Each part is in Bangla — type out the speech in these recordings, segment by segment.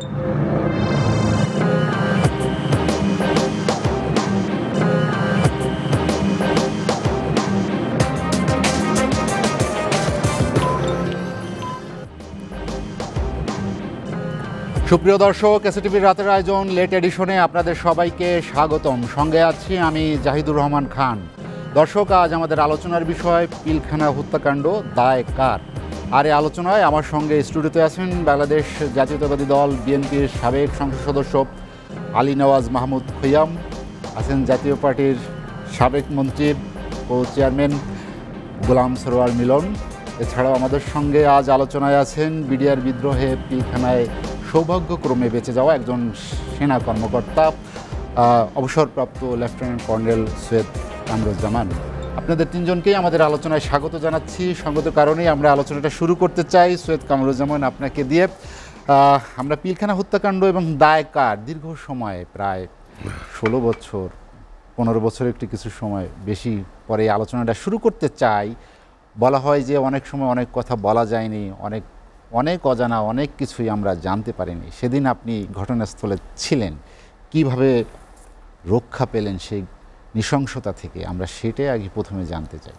সুপ্রিয় দর্শক, এসএটিভির রাতের আয়োজন লেট এডিশনে আপনাদের সবাইকে স্বাগতম। সঙ্গে আছি আমি জাহিদুর রহমান খান। দর্শক, আজ আমাদের আলোচনার বিষয় পিলখানা হত্যাকাণ্ড দায় কার। আর এই আলোচনায় আমার সঙ্গে স্টুডিওতে আছেন বাংলাদেশ জাতীয়তাবাদী দল বিএনপির সাবেক সংসদ সদস্য আলী নওয়াজ মাহমুদ খৈয়াম, আছেন জাতীয় পার্টির সাবেক মন্ত্রী ও চেয়ারম্যান গোলাম সরোয়ার মিলন। এছাড়াও আমাদের সঙ্গে আজ আলোচনায় আছেন বিডিআর বিদ্রোহে পিলখানায় সৌভাগ্যক্রমে বেঁচে যাওয়া একজন সেনা কর্মকর্তা, অবসরপ্রাপ্ত লেফটেন্যান্ট কর্নেল সৈয়দ কামরুজ্জামান। আপনাদের তিনজনকেই আমাদের আলোচনায় স্বাগত জানাচ্ছি। সঙ্গত কারণেই আমরা আলোচনাটা শুরু করতে চাই সৈয়দ কামরুজ্জামান আপনাকে দিয়ে। আমরা পিলখানা হত্যাকাণ্ড এবং দায় কার দীর্ঘ সময়, প্রায় 16 বছর 15 বছরের একটি কিছু সময় বেশি পরে আলোচনাটা শুরু করতে চাই। বলা হয় যে অনেক সময় অনেক কথা বলা যায়নি, অনেক অজানা অনেক কিছুই আমরা জানতে পারিনি। সেদিন আপনি ঘটনাস্থলে ছিলেন, কিভাবে রক্ষা পেলেন সেই নৃশংসতা থেকে, আমরা সেটাই আগে প্রথমে জানতে চাই।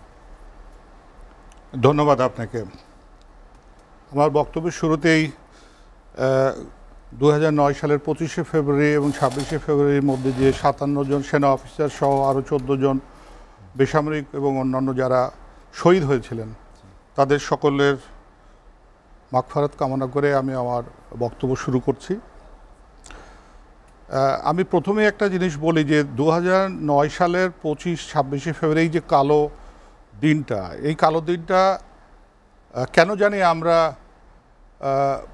ধন্যবাদ আপনাকে। আমার বক্তব্যের শুরুতেই 2009 সালের 25শে ফেব্রুয়ারি এবং 26শে ফেব্রুয়ারির মধ্যে যে 57 জন সেনা অফিসার সহ আরও 14 জন বেসামরিক এবং অন্যান্য যারা শহীদ হয়েছিলেন তাদের সকলের মাগফিরাত কামনা করে আমি আমার বক্তব্য শুরু করছি। আমি প্রথমে একটা জিনিস বলি যে 2009 সালের 25-26শে ফেব্রুয়ারি যে কালো দিনটা, এই কালো দিনটা কেন জানি আমরা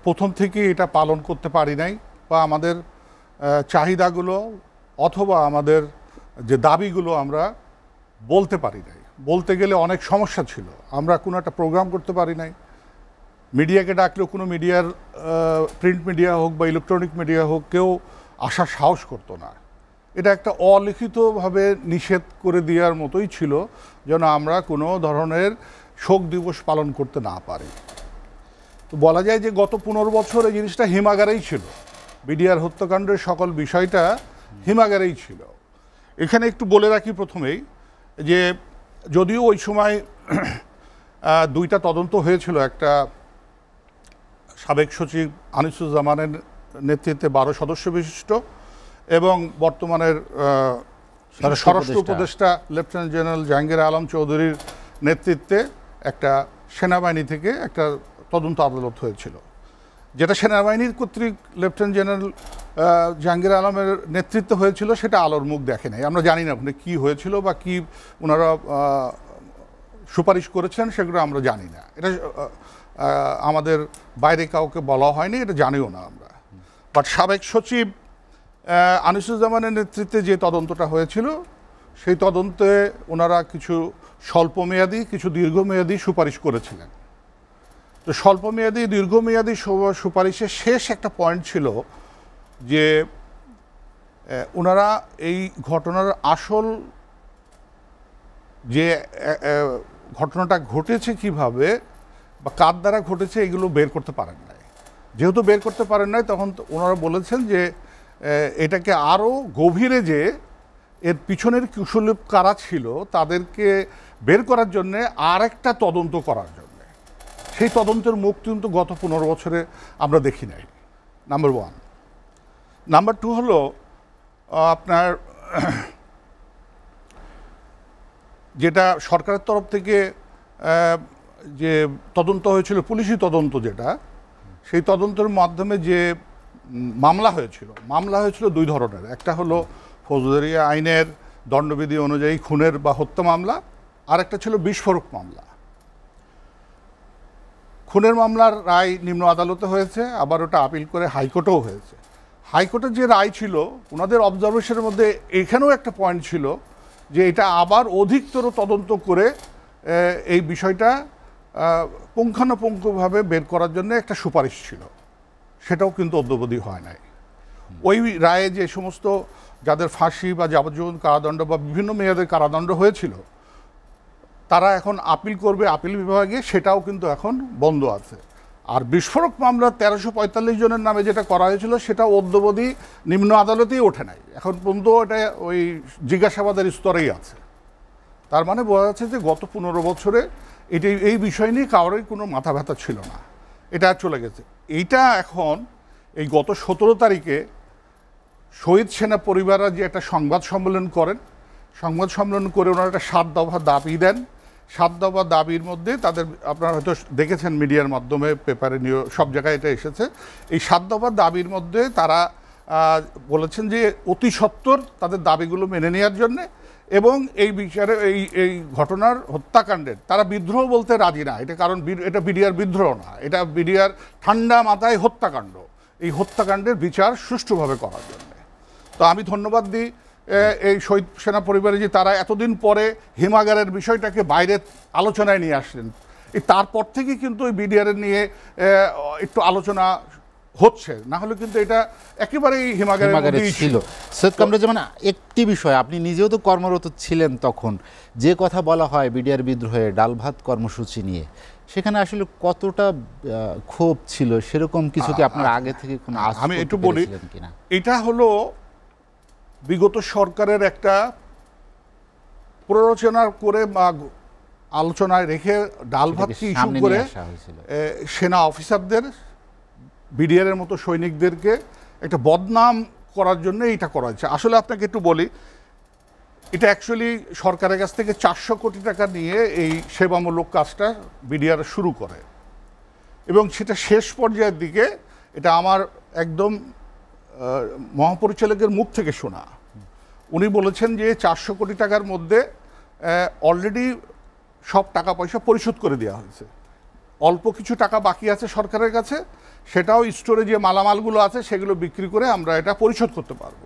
প্রথম থেকে এটা পালন করতে পারি নাই, বা আমাদের চাহিদাগুলো অথবা আমাদের যে দাবিগুলো আমরা বলতে পারি নাই। বলতে গেলে অনেক সমস্যা ছিল, আমরা কোনো একটা প্রোগ্রাম করতে পারি নাই। মিডিয়াকে ডাকলেও কোনো মিডিয়ার, প্রিন্ট মিডিয়া হোক বা ইলেকট্রনিক মিডিয়া হোক, কেউ আসার সাহস করতো না। এটা একটা অলিখিতভাবে নিষেধ করে দেওয়ার মতোই ছিল যেন আমরা কোনো ধরনের শোক দিবস পালন করতে না পারি। তো বলা যায় যে গত 15 বছর এই জিনিসটা হিমাগারেই ছিল, বিডিআর হত্যাকাণ্ডের সকল বিষয়টা হিমাগারেই ছিল। এখানে একটু বলে রাখি প্রথমেই যে যদিও ওই সময় দুইটা তদন্ত হয়েছিল, একটা সাবেক সচিব আনিসুজ্জামানের নেতৃত্বে 12 সদস্য বিশিষ্ট এবং বর্তমানের স্বরাষ্ট্র উপদেষ্টা লেফটেন্যান্ট জেনারেল জাহাঙ্গীর আলম চৌধুরীর নেতৃত্বে একটা সেনাবাহিনী থেকে একটা তদন্ত আদালত হয়েছিল, যেটা সেনাবাহিনীর কর্তৃক লেফটেন্যান্ট জেনারেল জাহাঙ্গীর আলমের নেতৃত্বে হয়েছিল। সেটা আলোর মুখ দেখে নাই, আমরা জানি না ওখানে কী হয়েছিল বা কী ওনারা সুপারিশ করেছেন, সেগুলো আমরা জানি না। এটা আমাদের বাইরে কাউকে বলা হয়নি, এটা জানিও না আমরা। বাট সাবেক সচিব আনিসুজ্জামানের নেতৃত্বে যে তদন্তটা হয়েছিল, সেই তদন্তে ওনারা কিছু স্বল্পমেয়াদী, কিছু দীর্ঘমেয়াদী সুপারিশ করেছিলেন। তো স্বল্পমেয়াদী দীর্ঘমেয়াদী সুপারিশের শেষ একটা পয়েন্ট ছিল যে ওনারা এই ঘটনার আসল যে ঘটনাটা ঘটেছে কিভাবে বা কার দ্বারা ঘটেছে এগুলো বের করতে পারেন নাই। যেহেতু বের করতে পারেন নাই, তখন ওনারা বলেছেন যে এটাকে আরও গভীরে যে এর পিছনের কুশলী কারা ছিল তাদেরকে বের করার জন্যে আর একটা তদন্ত করার জন্য। সেই তদন্তের মুখ কিন্তু গত 15 বছরে আমরা দেখি নাই, নাম্বার 1। নাম্বার 2 হলো আপনার যেটা সরকারের তরফ থেকে যে তদন্ত হয়েছিল, পুলিশি তদন্ত যেটা, সেই তদন্তের মাধ্যমে যে মামলা হয়েছিল 2 ধরনের। একটা হলো ফৌজদারি আইনের দণ্ডবিধি অনুযায়ী খুনের বা হত্যা মামলা, আর একটা ছিল বিস্ফোরক মামলা। খুনের মামলার রায় নিম্ন আদালতে হয়েছে, আবার ওটা আপিল করে হাইকোর্টেও হয়েছে। হাইকোর্টের যে রায় ছিল, ওনাদের অবজারভেশনের মধ্যে এখানেও একটা পয়েন্ট ছিল যে এটা আবার অধিকতর তদন্ত করে এই বিষয়টা পুঙ্খানুপুঙ্খভাবে বের করার জন্য একটা সুপারিশ ছিল, সেটাও কিন্তু অদ্যাবধি হয় নাই। ওই রায়ে যে সমস্ত যাদের ফাঁসি বা যাবজ্জীবন কারাদণ্ড বা বিভিন্ন মেয়াদের কারাদণ্ড হয়েছিল, তারা এখন আপিল করবে আপিল বিভাগে, সেটাও কিন্তু এখন বন্ধ আছে। আর বিস্ফোরক মামলা 1345 জনের নামে যেটা করা হয়েছিল সেটা অদ্যবধি নিম্ন আদালতেই ওঠে নাই, এখন পর্যন্ত এটা ওই জিজ্ঞাসাবাদের স্তরেই আছে। তার মানে বোঝা যাচ্ছে যে গত 15 বছরে এই বিষয় নিয়ে কারোরই কোনো মাথা ব্যথা ছিল না, এটা চলে গেছে। এইটা এখন এই গত 17 তারিখে শহীদ সেনা পরিবাররা যে একটা সংবাদ সম্মেলন করেন, সংবাদ সম্মেলন করে ওনারা একটা 7 দফা দাবি দেন। 7 দফা দাবির মধ্যে তাদের, আপনারা হয়তো দেখেছেন মিডিয়ার মাধ্যমে, পেপারে নিয়ে সব জায়গায় এটা এসেছে। এই 7 দফা দাবির মধ্যে তারা বলেছেন যে অতি সত্বর তাদের দাবিগুলো মেনে নেওয়ার জন্যে, এবং এই বিচারে এই ঘটনার হত্যাকাণ্ডের তারা বিদ্রোহ বলতে রাজি না। এটা কারণ এটা বিডিআর বিদ্রোহ না, এটা বিডিআর ঠান্ডা মাথায় হত্যাকাণ্ড। এই হত্যাকাণ্ডের বিচার সুষ্ঠুভাবে করার জন্য তো আমি ধন্যবাদ দিই এই শহীদ সেনা পরিবারে যে তারা এতদিন পরে হিমাগারের বিষয়টাকে বাইরে আলোচনায় নিয়ে আসলেন। তারপর থেকে কিন্তু ওই বিডিআর নিয়ে একটু আলোচনা হচ্ছে, না হলে কিন্তু এটা একেবারেই হিমাগারে ছিল। সৈয়দ কামরুজ্জামান, একটি বিষয়, আপনি নিজেও তো কর্মরত ছিলেন তখন, যে কথা বলা হয় বিডিআর বিদ্রোহে ডাল ভাত কর্মসূচি নিয়ে, সেখানে আসলে কতটা ক্ষোভ ছিল, সেরকম কিছু কি আপনার আগে থেকে কোনো আমি একটু বলি। এটা হলো বিগত সরকারের একটা প্ররোচনা করে বা আলোচনায় রেখে ডাল ভাতকে ইস্যু করে সেনা অফিসারদের, বিডিআর এর মতো সৈনিকদেরকে একটা বদনাম করার জন্য এটা করা হয়েছে। আসলে আপনাকে একটু বলি, এটা অ্যাকচুয়ালি সরকারের কাছ থেকে 400 কোটি টাকা নিয়ে এই সেবামূলক কাজটা বিডিআর শুরু করে, এবং সেটা শেষ পর্যায়ের দিকে এটা আমার একদম মহাপরিচালকের মুখ থেকে শোনা। উনি বলেছেন যে 400 কোটি টাকার মধ্যে অলরেডি সব টাকা পয়সা পরিশোধ করে দেওয়া হয়েছে, অল্প কিছু টাকা বাকি আছে সরকারের কাছে, সেটাও স্টোরে যে মালামালগুলো আছে সেগুলো বিক্রি করে আমরা এটা পরিশোধ করতে পারবো।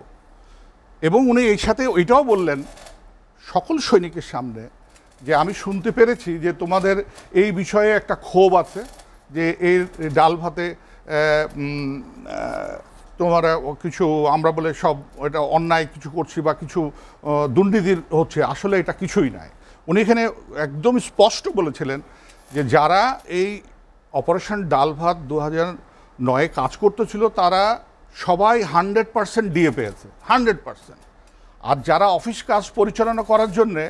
এবং উনি এই সাথে ওইটাও বললেন সকল সৈনিকের সামনে যে আমি শুনতে পেরেছি যে তোমাদের এই বিষয়ে একটা ক্ষোভ আছে, যে এই ডাল ভাতে তোমার কিছু আমরা বলে সব এটা অন্যায় কিছু করছি বা কিছু দুর্নীতির হচ্ছে, আসলে এটা কিছুই নাই। উনি এখানে একদম স্পষ্ট বলেছিলেন যে যারা এই অপারেশন ডাল ভাত 2009 কাজ করতেছিল তারা সবাই 100% ডিএ পেয়েছে, 100%। আর যারা অফিস কাজ পরিচালনা করার জন্যে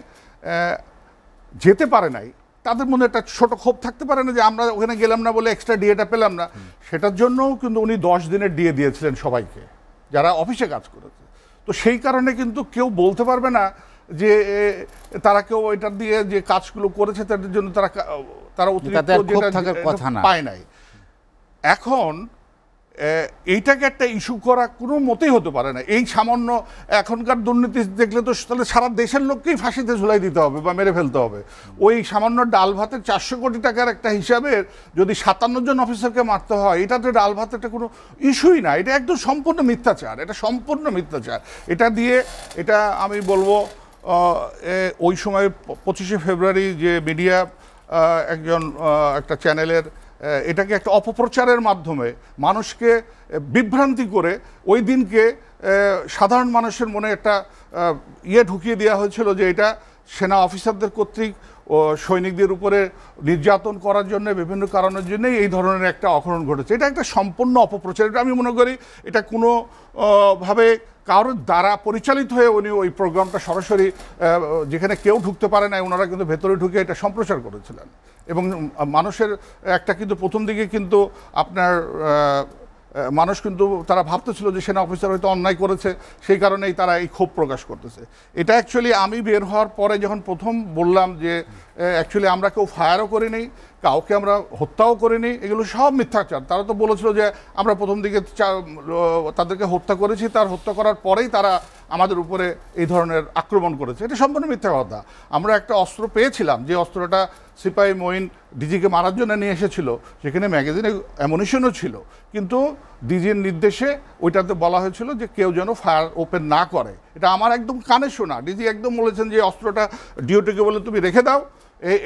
যেতে পারে নাই, তাদের মধ্যে একটা ছোট ক্ষোভ থাকতে পারে না যে আমরা ওখানে গেলাম না বলে এক্সট্রা ডিএটা পেলাম না, সেটার জন্যও কিন্তু উনি 10 দিনের ডিএ দিয়েছিলেন সবাইকে যারা অফিসে কাজ করেছে। তো সেই কারণে কিন্তু কেউ বলতে পারবে না যে তারা কেউ এটা দিয়ে যে কাজগুলো করেছে তাদের জন্য তারা অতিরিক্ত পায় নাই। এখন এইটাকে একটা ইস্যু করা কোনো মতেই হতে পারে না। এই সামান্য এখনকার দুর্নীতি দেখলে তো তাহলে সারা দেশের লোককেই ফাঁসিতে ঝুলাই দিতে হবে বা মেরে ফেলতে হবে। ওই সামান্য ডাল ভাতের 400 কোটি টাকার একটা হিসাবের যদি 57 জন অফিসারকে মারতে হয়, এটা তো ডাল ভাতের একটা কোনো ইস্যুই না, এটা একদম সম্পূর্ণ মিথ্যাচার, এটা সম্পূর্ণ মিথ্যাচার। এটা দিয়ে এটা আমি বলবো ওই সময় 25শে ফেব্রুয়ারি যে মিডিয়া একজন একটা চ্যানেলের এটাকে একটা অপপ্রচারের মাধ্যমে মানুষকে বিভ্রান্তি করে ওই দিনকে সাধারণ মানুষের মনে একটা ঢুকিয়ে দেওয়া হয়েছিল যে এটা সেনা অফিসারদের কর্তৃক ও সৈনিকদের উপরে নির্যাতন করার জন্য বিভিন্ন কারণের জন্যই এই ধরনের একটা অঘটন ঘটেছে। এটা একটা সম্পূর্ণ অপপ্রচার। এটা আমি মনে করি এটা কোনো ভাবে কারোর দ্বারা পরিচালিত হয়ে উনি ওই প্রোগ্রামটা সরাসরি যেখানে কেউ ঢুকতে পারে না ওনারা কিন্তু ভেতরে ঢুকে এটা সম্প্রচার করেছিলেন। এবং মানুষের একটা কিন্তু প্রথম দিকে কিন্তু আপনার মানুষ কিন্তু তারা ভাবতেছিল যে সেনা অফিসার হয়তো অন্যায় করেছে, সেই কারণেই তারা এই ক্ষোভ প্রকাশ করতেছে। এটা অ্যাকচুয়ালি আমি বের হওয়ার পরে যখন প্রথম বললাম যে অ্যাকচুয়ালি আমরা কেউ ফায়ারও করিনি, কাউকে আমরা হত্যাও করিনি, এগুলো সব মিথ্যাচার। তারা তো বলেছিল যে আমরা প্রথম দিকে তাদেরকে হত্যা করেছি, তার হত্যা করার পরেই তারা আমাদের উপরে এই ধরনের আক্রমণ করেছে। এটা সম্পূর্ণ মিথ্যা কথা। আমরা একটা অস্ত্র পেয়েছিলাম, যে অস্ত্রটা সিপাহী মঈন ডিজিকে মারার জন্য নিয়ে এসেছিল, সেখানে ম্যাগাজিনে অ্যামুনিশনও ছিল, কিন্তু ডিজির নির্দেশে ওইটাতে বলা হয়েছিল যে কেউ যেন ফায়ার ওপেন না করে। এটা আমার একদম কানে শোনা। ডিজি একদম বলেছেন যে অস্ত্রটা ডিওটিকে বলে তুমি রেখে দাও,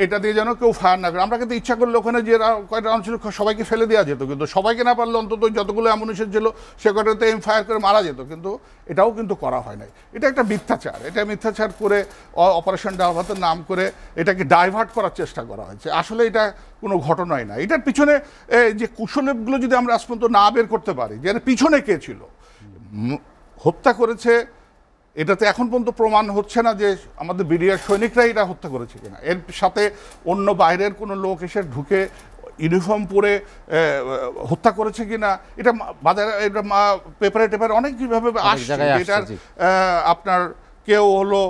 এটা দিয়ে যেন কেউ ফায়ার না করে। আমরা কিন্তু ইচ্ছা করলে ওখানে যে কয়টা রাউন্ড ছিল সবাইকে ফেলে দেওয়া যেত, কিন্তু সবাইকে না পারলে অন্তত যতগুলো অ্যামুনিশন ছিল সে কয়টাতে এম ফায়ার করে মারা যেত, কিন্তু এটাও কিন্তু করা হয় নাই। এটা একটা মিথ্যাচার, এটা মিথ্যাচার করে অপারেশন ডালভাতের নাম করে এটাকে ডাইভার্ট করার চেষ্টা করা হয়েছে। আসলে এটা কোনো ঘটনাই না। এটার পিছনে যে কুশলগুলো যদি আমরা আজ পর্যন্ত না বের করতে পারি যে এর পিছনে কে ছিল, হত্যা করেছে, এটাতে এখন পর্যন্ত প্রমাণ হচ্ছে না যে আমাদের বিডিআর সৈনিকরাই এটা হত্যা করেছে কিনা। এর সাথে অন্য বাইরের কোনো লোক এসে ঢুকে ইউনিফর্ম পরে হত্যা করেছে কিনা, এটা বাজারে এটা পেপারে টেপারে অনেক কীভাবে আসছে। এটার আপনার কেউ হলো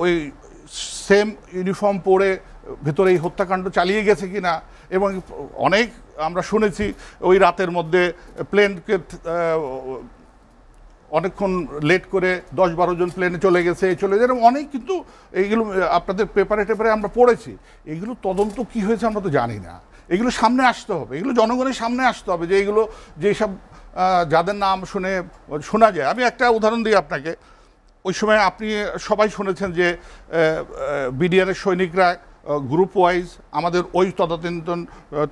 ওই সেম ইউনিফর্ম পরে ভেতরে এই হত্যাকাণ্ড চালিয়ে গেছে কিনা, এবং অনেক আমরা শুনেছি ওই রাতের মধ্যে প্লেনকে অনেকক্ষণ লেট করে 10-12 জন প্লেনে চলে গেছে এরকম অনেক, কিন্তু এইগুলো আপনাদের পেপারে টেপারে আমরা পড়েছি। এগুলো তদন্ত কি হয়েছে আমরা তো জানি না, এগুলো সামনে আসতে হবে, এগুলো জনগণের সামনে আসতে হবে যে এইগুলো যেসব যাদের নাম শোনা যায়। আমি একটা উদাহরণ দিই আপনাকে। ওই সময় আপনি সবাই শুনেছেন যে বিডিআরের সৈনিকরা গ্রুপ ওয়াইজ আমাদের ওই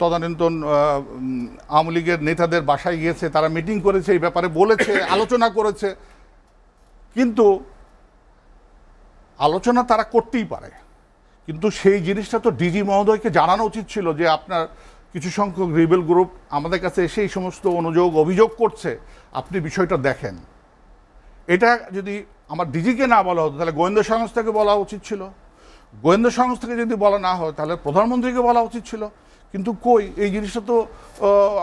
তদানীন্তন আওয়ামী লীগের নেতাদের বাসায় গিয়েছে, তারা মিটিং করেছে, এই ব্যাপারে বলেছে, আলোচনা করেছে। কিন্তু আলোচনা তারা করতেই পারে, কিন্তু সেই জিনিসটা তো ডিজি মহোদয়কে জানানো উচিত ছিল যে আপনার কিছু সংখ্যক রিবেল গ্রুপ আমাদের কাছে এসে এই সমস্ত অভিযোগ করছে, আপনি বিষয়টা দেখেন। এটা যদি আমার ডিজিকে না বলা হতো তাহলে গোয়েন্দা সংস্থাকে বলা উচিত ছিল, গোয়েন্দা সংস্থাকে যদি বলা না হয় তাহলে প্রধানমন্ত্রীকে বলা উচিত ছিল। কিন্তু কই, এই জিনিসটা তো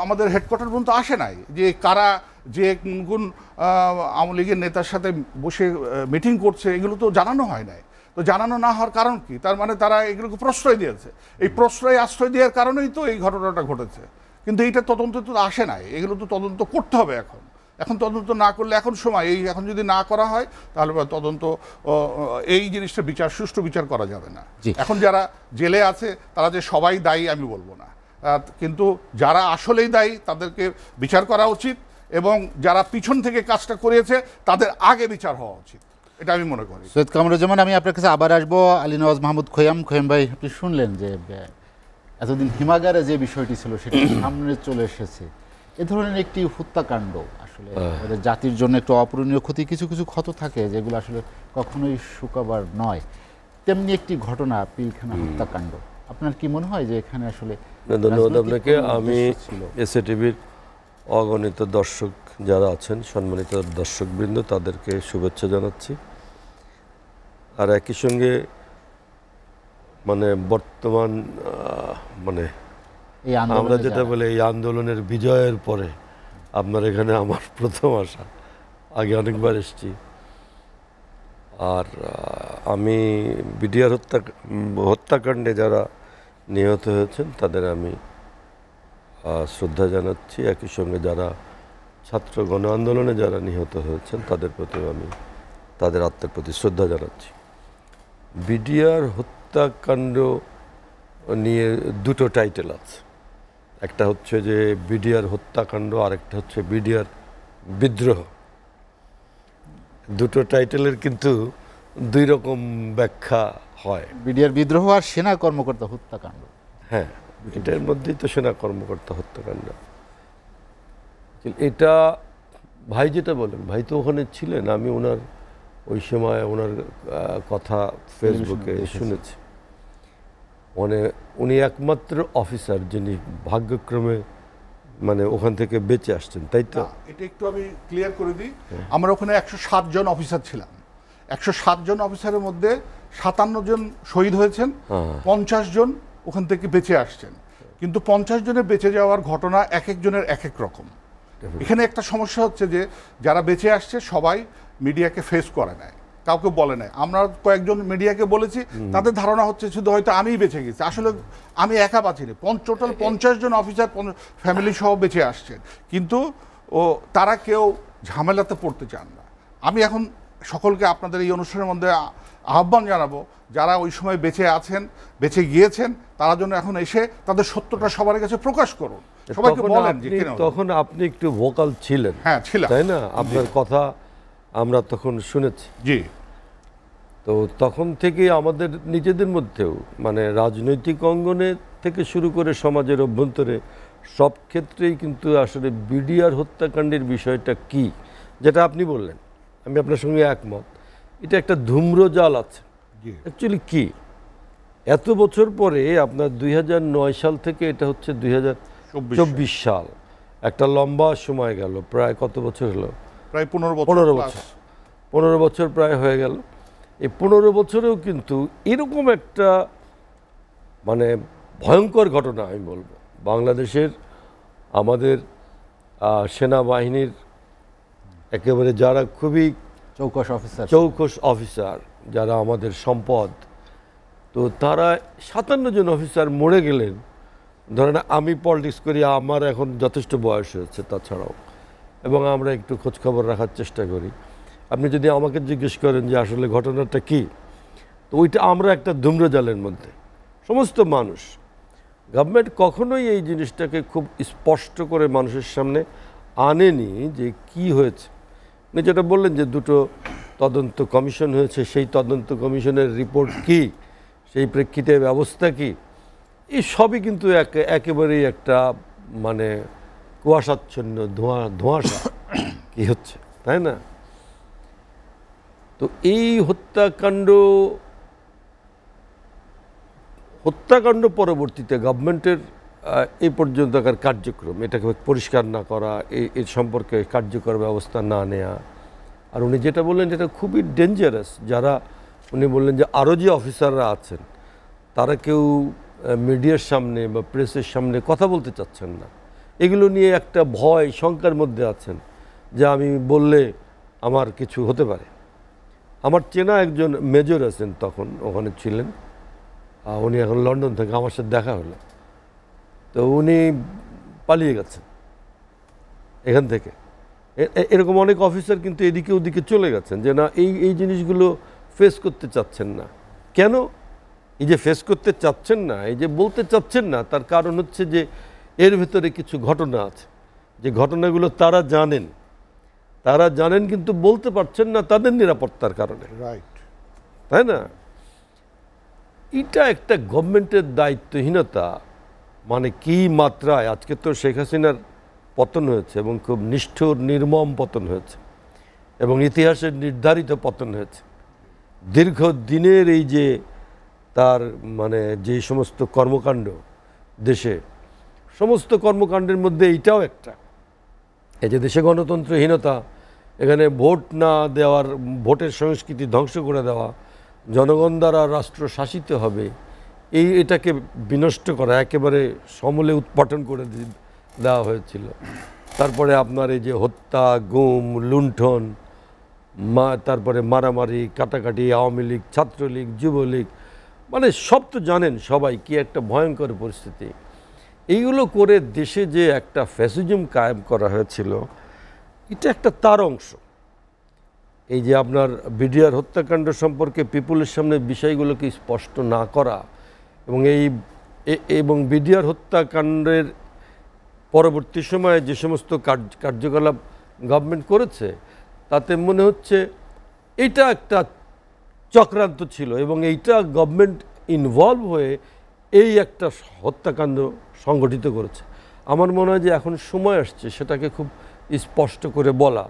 আমাদের হেডকোয়ার্টার পর্যন্ত আসে নাই যে কারা যে কোন আওয়ামী লীগের নেতার সাথে বসে মিটিং করছে, এগুলো তো জানানো হয় নাই। তো জানানো না হওয়ার কারণ কি? তার মানে তারা এগুলোকে প্রশ্রয় দিয়েছে। এই আশ্রয় দেওয়ার কারণেই তো এই ঘটনাটা ঘটেছে। কিন্তু এইটা তদন্ত তো আসে নাই, এগুলো তো তদন্ত করতে হবে। এখন তদন্ত না করলে এখন সময় এখন যদি না করা হয় তাহলে তদন্ত এই জিনিসটা সুষ্ঠু বিচার করা যাবে না। এখন যারা জেলে আছে তারা যে সবাই দায়ী আমি বলবো না, কিন্তু যারা আসলেই দায়ী তাদেরকে বিচার করা উচিত, এবং যারা পিছন থেকে কাজটা করেছে তাদের আগে বিচার হওয়া উচিত, এটা আমি মনে করি। সৈয়দ কামরুজ্জামান, আমি আপনার কাছে আবার আসবো। আলী নওয়াজ মাহমুদ খোয়াম ভাই, আপনি শুনলেন যে এতদিন হিমাগারে যে বিষয়টি ছিল সেটা সামনে চলে এসেছে। এ ধরনের একটি হত্যাকাণ্ড আসলে জাতির জন্য একটু অপূরণীয় ক্ষতি, কিছু কিছু ক্ষত থাকে যেগুলো আসলে কখনোই শুকাবার নয়। তেমনি একটি ঘটনা পিলখানা হত্যাকাণ্ড, আপনার কি মনে হয় যে এখানে আসলে? ধন্যবাদ আপনাকে। আমি এসএ টিভির অগণিত দর্শক যারা আছেন, সম্মানিত দর্শকবৃন্দ, তাদেরকে শুভেচ্ছা জানাচ্ছি। আর একই সঙ্গে মানে বর্তমান আমরা যেটা বলি এই আন্দোলনের বিজয়ের পরে আপনার এখানে আমার প্রথম আসা, আগে অনেকবার এসেছি। আর আমি বিডিআর হত্যাকাণ্ডে যারা নিহত হয়েছেন তাদের আমি শ্রদ্ধা জানাচ্ছি। একই সঙ্গে যারা ছাত্র গণ আন্দোলনে যারা নিহত হয়েছেন তাদের প্রতিও আমি তাদের আত্মার প্রতি শ্রদ্ধা জানাচ্ছি। বিডিআর হত্যাকাণ্ড নিয়ে দুটো টাইটেল আছে, একটা হচ্ছে যে বিডিআর হত্যাকাণ্ড, আরেকটা হচ্ছে বিডিআর বিদ্রোহ। দুটো টাইটেলের কিন্তু দুই রকম ব্যাখ্যা হয়। বিডিআর বিদ্রোহ আর সেনা কর্মকর্তা হত্যাকাণ্ড, হ্যাঁ, এটার মধ্যেই তো সেনা কর্মকর্তা হত্যাকাণ্ড। এটা ভাই যেটা বলেন, ভাই তো ওখানে ছিলেন, আমি ওনার ওই সময় ওনার কথা ফেসবুকে শুনেছি। উনি একমাত্র অফিসার যিনি ভাগ্যক্রমে ওখান থেকে বেঁচে আসছেন, তাই তো? এটা একটু আমি ক্লিয়ার করে দিই। আমরা ওখানে 107 জন অফিসার ছিলাম। 107 জন অফিসারের মধ্যে 57 জন শহীদ হয়েছেন, 50 জন ওখান থেকে বেঁচে আসছেন। কিন্তু 50 জনের বেঁচে যাওয়ার ঘটনা এক একজনের এক এক রকম। এখানে একটা সমস্যা হচ্ছে যে যারা বেঁচে আসছে সবাই মিডিয়াকে ফেস করে নেয়, কাউকে বলে নাই। আমরা কয়েকজন মিডিয়াকে বলেছি, তাদের ধারণা হচ্ছে শুধু হয়তো আমিই বেঁচে গেছি। আসলে আমি একা বাঁচিনি, টোটাল 50 জন অফিসার ফ্যামিলি সহ বেঁচে আসছেন, কিন্তু তারা কেউ ঝামেলাতে পড়তে চান না। আমি এখন সকলকে আপনাদের এই অনুষ্ঠানের মধ্যে আহ্বান জানাবো, যারা ওই সময় বেঁচে আছেন, বেঁচে গিয়েছেন, তারা জন্য এখন এসে তাদের সত্যটা সবার কাছে প্রকাশ করুন, সবাইকে বলেন যে তখন আপনি একটু ভোকাল ছিলেন। হ্যাঁ ছিলাম, তাই না? আপনার কথা আমরা তখন শুনেছি। জি। তো তো তখন থেকে আমাদের নিজেদের মধ্যেও মানে রাজনৈতিক অঙ্গনে থেকে শুরু করে সমাজের অভ্যন্তরে সব ক্ষেত্রেই কিন্তু আসলে বিডিআর হত্যাকাণ্ডের বিষয়টা কি, যেটা আপনি বললেন, আমি আপনার সঙ্গে একমত। এটা একটা ধূম্রজাল আছে। জি। অ্যাকচুয়ালি কি, এত বছর পরে আপনার 2009 সাল থেকে এটা হচ্ছে 2024 সাল, একটা লম্বা সময় গেল, প্রায় কত বছর হলো? প্রায় 15 বছর। 15 বছর, 15 বছর প্রায় হয়ে গেল। এই 15 বছরেও কিন্তু এরকম একটা মানে ভয়ঙ্কর ঘটনা আমি বলবো, বাংলাদেশের আমাদের সেনাবাহিনীর একেবারে যারা খুবই চৌকস অফিসার, যারা আমাদের সম্পদ, তো তারা 57 জন অফিসার মরে গেলেন। ধরেন আমি পলিটিক্স করি, আমার এখন যথেষ্ট বয়স হয়েছে তাছাড়াও, এবং আমরা একটু খোঁজখবর রাখার চেষ্টা করি। আপনি যদি আমাকে জিজ্ঞেস করেন যে আসলে ঘটনাটা কি, তো ওইটা আমরা একটা ধূম্রজালের মধ্যে সমস্ত মানুষ। গভর্নমেন্ট কখনোই এই জিনিসটাকে খুব স্পষ্ট করে মানুষের সামনে আনেনি যে কি হয়েছে। আপনি যেটা বললেন যে দুটো তদন্ত কমিশন হয়েছে, সেই তদন্ত কমিশনের রিপোর্ট কি, সেই প্রেক্ষিতে ব্যবস্থা কি, এই সবই কিন্তু একেবারেই একটা মানে কুয়াশাচ্ছন্ন ধোঁয়াশা কি হচ্ছে, তাই না? তো এই হত্যাকাণ্ড পরবর্তীতে গভর্নমেন্টের এই পর্যন্তকার কার্যক্রম, এটাকে পরিষ্কার না করা, এর সম্পর্কে কার্যকর ব্যবস্থা না নেওয়া। আর উনি যেটা বললেন এটা খুবই ডেঞ্জারাস। যারা উনি বললেন যে আরও যে অফিসাররা আছেন তারা কেউ মিডিয়ার সামনে বা প্রেসের সামনে কথা বলতে চাচ্ছেন না, এগুলো নিয়ে একটা ভয় শঙ্কার মধ্যে আছেন যে আমি বললে আমার কিছু হতে পারে। আমার চেনা একজন মেজর আছেন, তখন ওখানে ছিলেন, উনি এখন লন্ডন থেকে, আমার সাথে দেখা হলো, তো উনি পালিয়ে গেছেন এখান থেকে। এরকম অনেক অফিসার কিন্তু এদিকে ওদিকে চলে গেছেন, যে না এই জিনিসগুলো ফেস করতে চাচ্ছেন না। কেন এই যে ফেস করতে চাচ্ছেন না, এই যে বলতে চাচ্ছেন না, তার কারণ হচ্ছে যে এর ভিতরে কিছু ঘটনা আছে, যে ঘটনাগুলো তারা জানেন কিন্তু বলতে পারছেন না তাদের নিরাপত্তার কারণে, রাইট, তাই না? এটা একটা গভর্নমেন্টের দায়িত্বহীনতা মানে কি মাত্রায়। আজকে তো শেখ হাসিনার পতন হয়েছে এবং খুব নিষ্ঠুর নির্মম পতন হয়েছে, এবং ইতিহাসের নির্ধারিত পতন হয়েছে। দীর্ঘদিনের এই যে তার মানে যে সমস্ত কর্মকাণ্ড, দেশে সমস্ত কর্মকাণ্ডের মধ্যে এইটাও একটা, এই যে দেশে গণতন্ত্রহীনতা, এখানে ভোট না দেওয়ার, ভোটের সংস্কৃতি ধ্বংস করে দেওয়া, জনগণ দ্বারা রাষ্ট্র শাসিত হবে, এটাকে বিনষ্ট করা, একেবারে সমূলে উৎপাটন করে দেওয়া হয়েছিল। তারপরে আপনার এই যে হত্যা, গুম, লুণ্ঠন, তারপরে মারামারি, কাটাকাটি, আওয়ামী লীগ, ছাত্রলীগ, যুবলীগ, মানে সব তো জানেন সবাই কি একটা ভয়ঙ্কর পরিস্থিতি। এইগুলো করে দেশে যে একটা ফ্যাসিজম কায়েম করা হয়েছিল, এটা একটা তার অংশ। এই যে আপনার বিডিআর হত্যাকাণ্ড সম্পর্কে পিপুলের সামনে বিষয়গুলোকে স্পষ্ট না করা, এবং বিডিআর হত্যাকাণ্ডের পরবর্তী সময়ে যে সমস্ত কার্যকলাপ গভর্নমেন্ট করেছে, তাতে মনে হচ্ছে এটা একটা চক্রান্ত ছিল, এবং এইটা গভর্নমেন্ট ইনভলভ হয়ে এই একটা হত্যাকাণ্ড সংগঠিত করেছে। আমার মনে হয় যে এখন সময় আসছে সেটাকে খুব স্পষ্ট করে বলা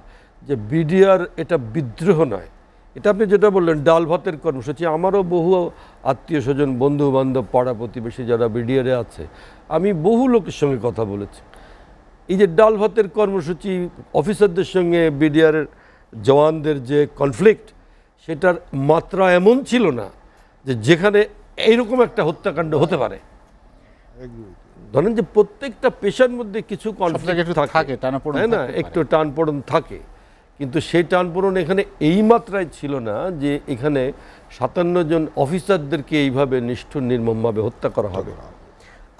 যে বিডিআর এটা বিদ্রোহ নয়। এটা আপনি যেটা বললেন ডাল ভাতের কর্মসূচি, আমারও বহু আত্মীয় স্বজন, বন্ধু বান্ধব, পাড়া প্রতিবেশী যারা বিডিআরে আছে, আমি বহু লোকের সঙ্গে কথা বলেছি। এই যে ডাল ভাতের কর্মসূচি, অফিসারদের সঙ্গে বিডিআরের জওয়ানদের যে কনফ্লিক্ট, সেটার মাত্রা এমন ছিল না যে যেখানে এইরকম একটা হত্যাকাণ্ড হতে পারে। ধরেন যে প্রত্যেকটা পেশার মধ্যে কিছু কনফ্লিক্ট থাকে, তাই না, একটু টানপোড়েন থাকে, কিন্তু সেই টানপোড়েন এখানে এই মাত্রায় ছিল না যে এখানে 57 জন অফিসারদেরকে এইভাবে নিষ্ঠুর নির্মমভাবে হত্যা করা হবে।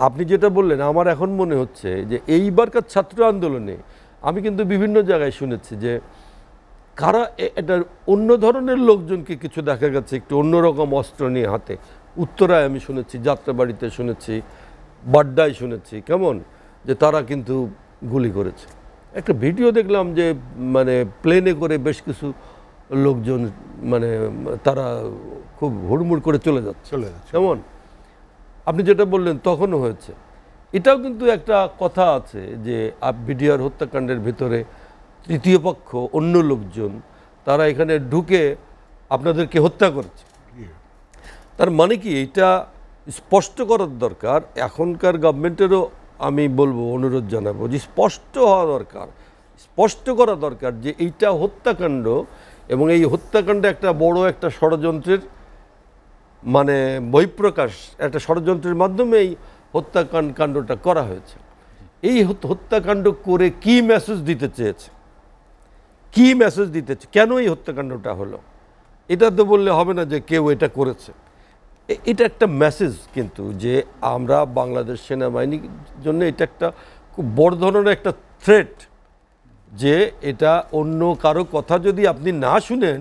আপনি যেটা বললেন, আমার এখন মনে হচ্ছে যে এইবারকার ছাত্র আন্দোলনে আমি কিন্তু বিভিন্ন জায়গায় শুনেছি যে কারা এটা অন্য ধরনের লোকজনকে কিছু দেখা গেছে একটু অন্যরকম অস্ত্র নিয়ে হাতে, উত্তরায় আমি শুনেছি, যাত্রাবাড়িতে শুনেছি, বাড্ডায় শুনেছি, কেমন যে তারা কিন্তু গুলি করেছে। একটা ভিডিও দেখলাম যে মানে প্লেনে করে বেশ কিছু লোকজন মানে তারা খুব হুড়মুড় করে চলে যাচ্ছে। যেমন আপনি যেটা বললেন তখনও হয়েছে, এটাও কিন্তু একটা কথা আছে যে বিডিআর হত্যাকাণ্ডের ভিতরে তৃতীয় পক্ষ অন্য লোকজন তারা এখানে ঢুকে আপনাদেরকে হত্যা করেছে। তার মানে কি এটা স্পষ্ট করার দরকার, এখনকার গভর্নমেন্টেরও আমি বলবো, অনুরোধ জানাবো যে স্পষ্ট হওয়া দরকার, স্পষ্ট করা দরকার যে এইটা হত্যাকাণ্ড এবং এই হত্যাকাণ্ডে একটা বড় একটা ষড়যন্ত্রের মানে বহিঃপ্রকাশ, একটা ষড়যন্ত্রের মাধ্যমে এই হত্যাকাণ্ডটা করা হয়েছে। এই হত্যাকাণ্ড করে কি মেসেজ দিতে চেয়েছে, কি মেসেজ দিতেছে, কেন এই হত্যাকাণ্ডটা হলো, এটা তো বললে হবে না যে কেউ এটা করেছে। এটা একটা মেসেজ কিন্তু যে আমরা বাংলাদেশ সেনাবাহিনীর জন্য এটা একটা খুব বড় ধরনের একটা থ্রেট, যে এটা অন্য কারো কথা যদি আপনি না শুনেন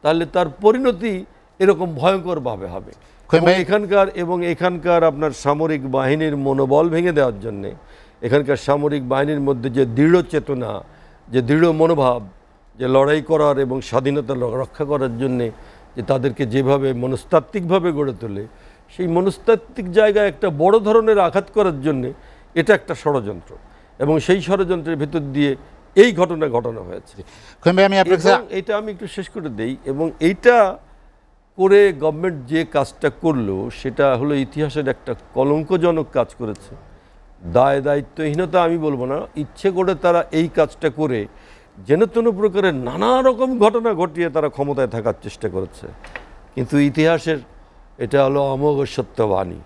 তাহলে তার পরিণতি এরকম ভয়ঙ্করভাবে হবে। এখানকার আপনার সামরিক বাহিনীর মনোবল ভেঙে দেওয়ার জন্যে, এখানকার সামরিক বাহিনীর মধ্যে যে দৃঢ় চেতনা, যে দৃঢ় মনোভাব, যে লড়াই করার এবং স্বাধীনতা রক্ষা করার জন্যে যে তাদেরকে যেভাবে মনস্তাত্ত্বিকভাবে গড়ে তোলে, সেই মনস্তাত্ত্বিক জায়গায় একটা বড় ধরনের আঘাত করার জন্যে এটা একটা ষড়যন্ত্র, এবং সেই ষড়যন্ত্রের ভিতর দিয়ে এই ঘটানো হয়েছে। এটা আমি একটু শেষ করে দেই, এবং এইটা করে গভর্নমেন্ট যে কাজটা করলো সেটা হলো ইতিহাসের একটা কলঙ্কজনক কাজ করেছে। দায়িত্বহীনতা আমি বলবো না, ইচ্ছে করে তারা এই কাজটা করে যেন তেন প্রকারের নানা রকম ঘটনা ঘটিয়ে তারা ক্ষমতায় থাকার চেষ্টা করেছে। কিন্তু ইতিহাসের এটা হলো অমোঘ সত্যবাণী,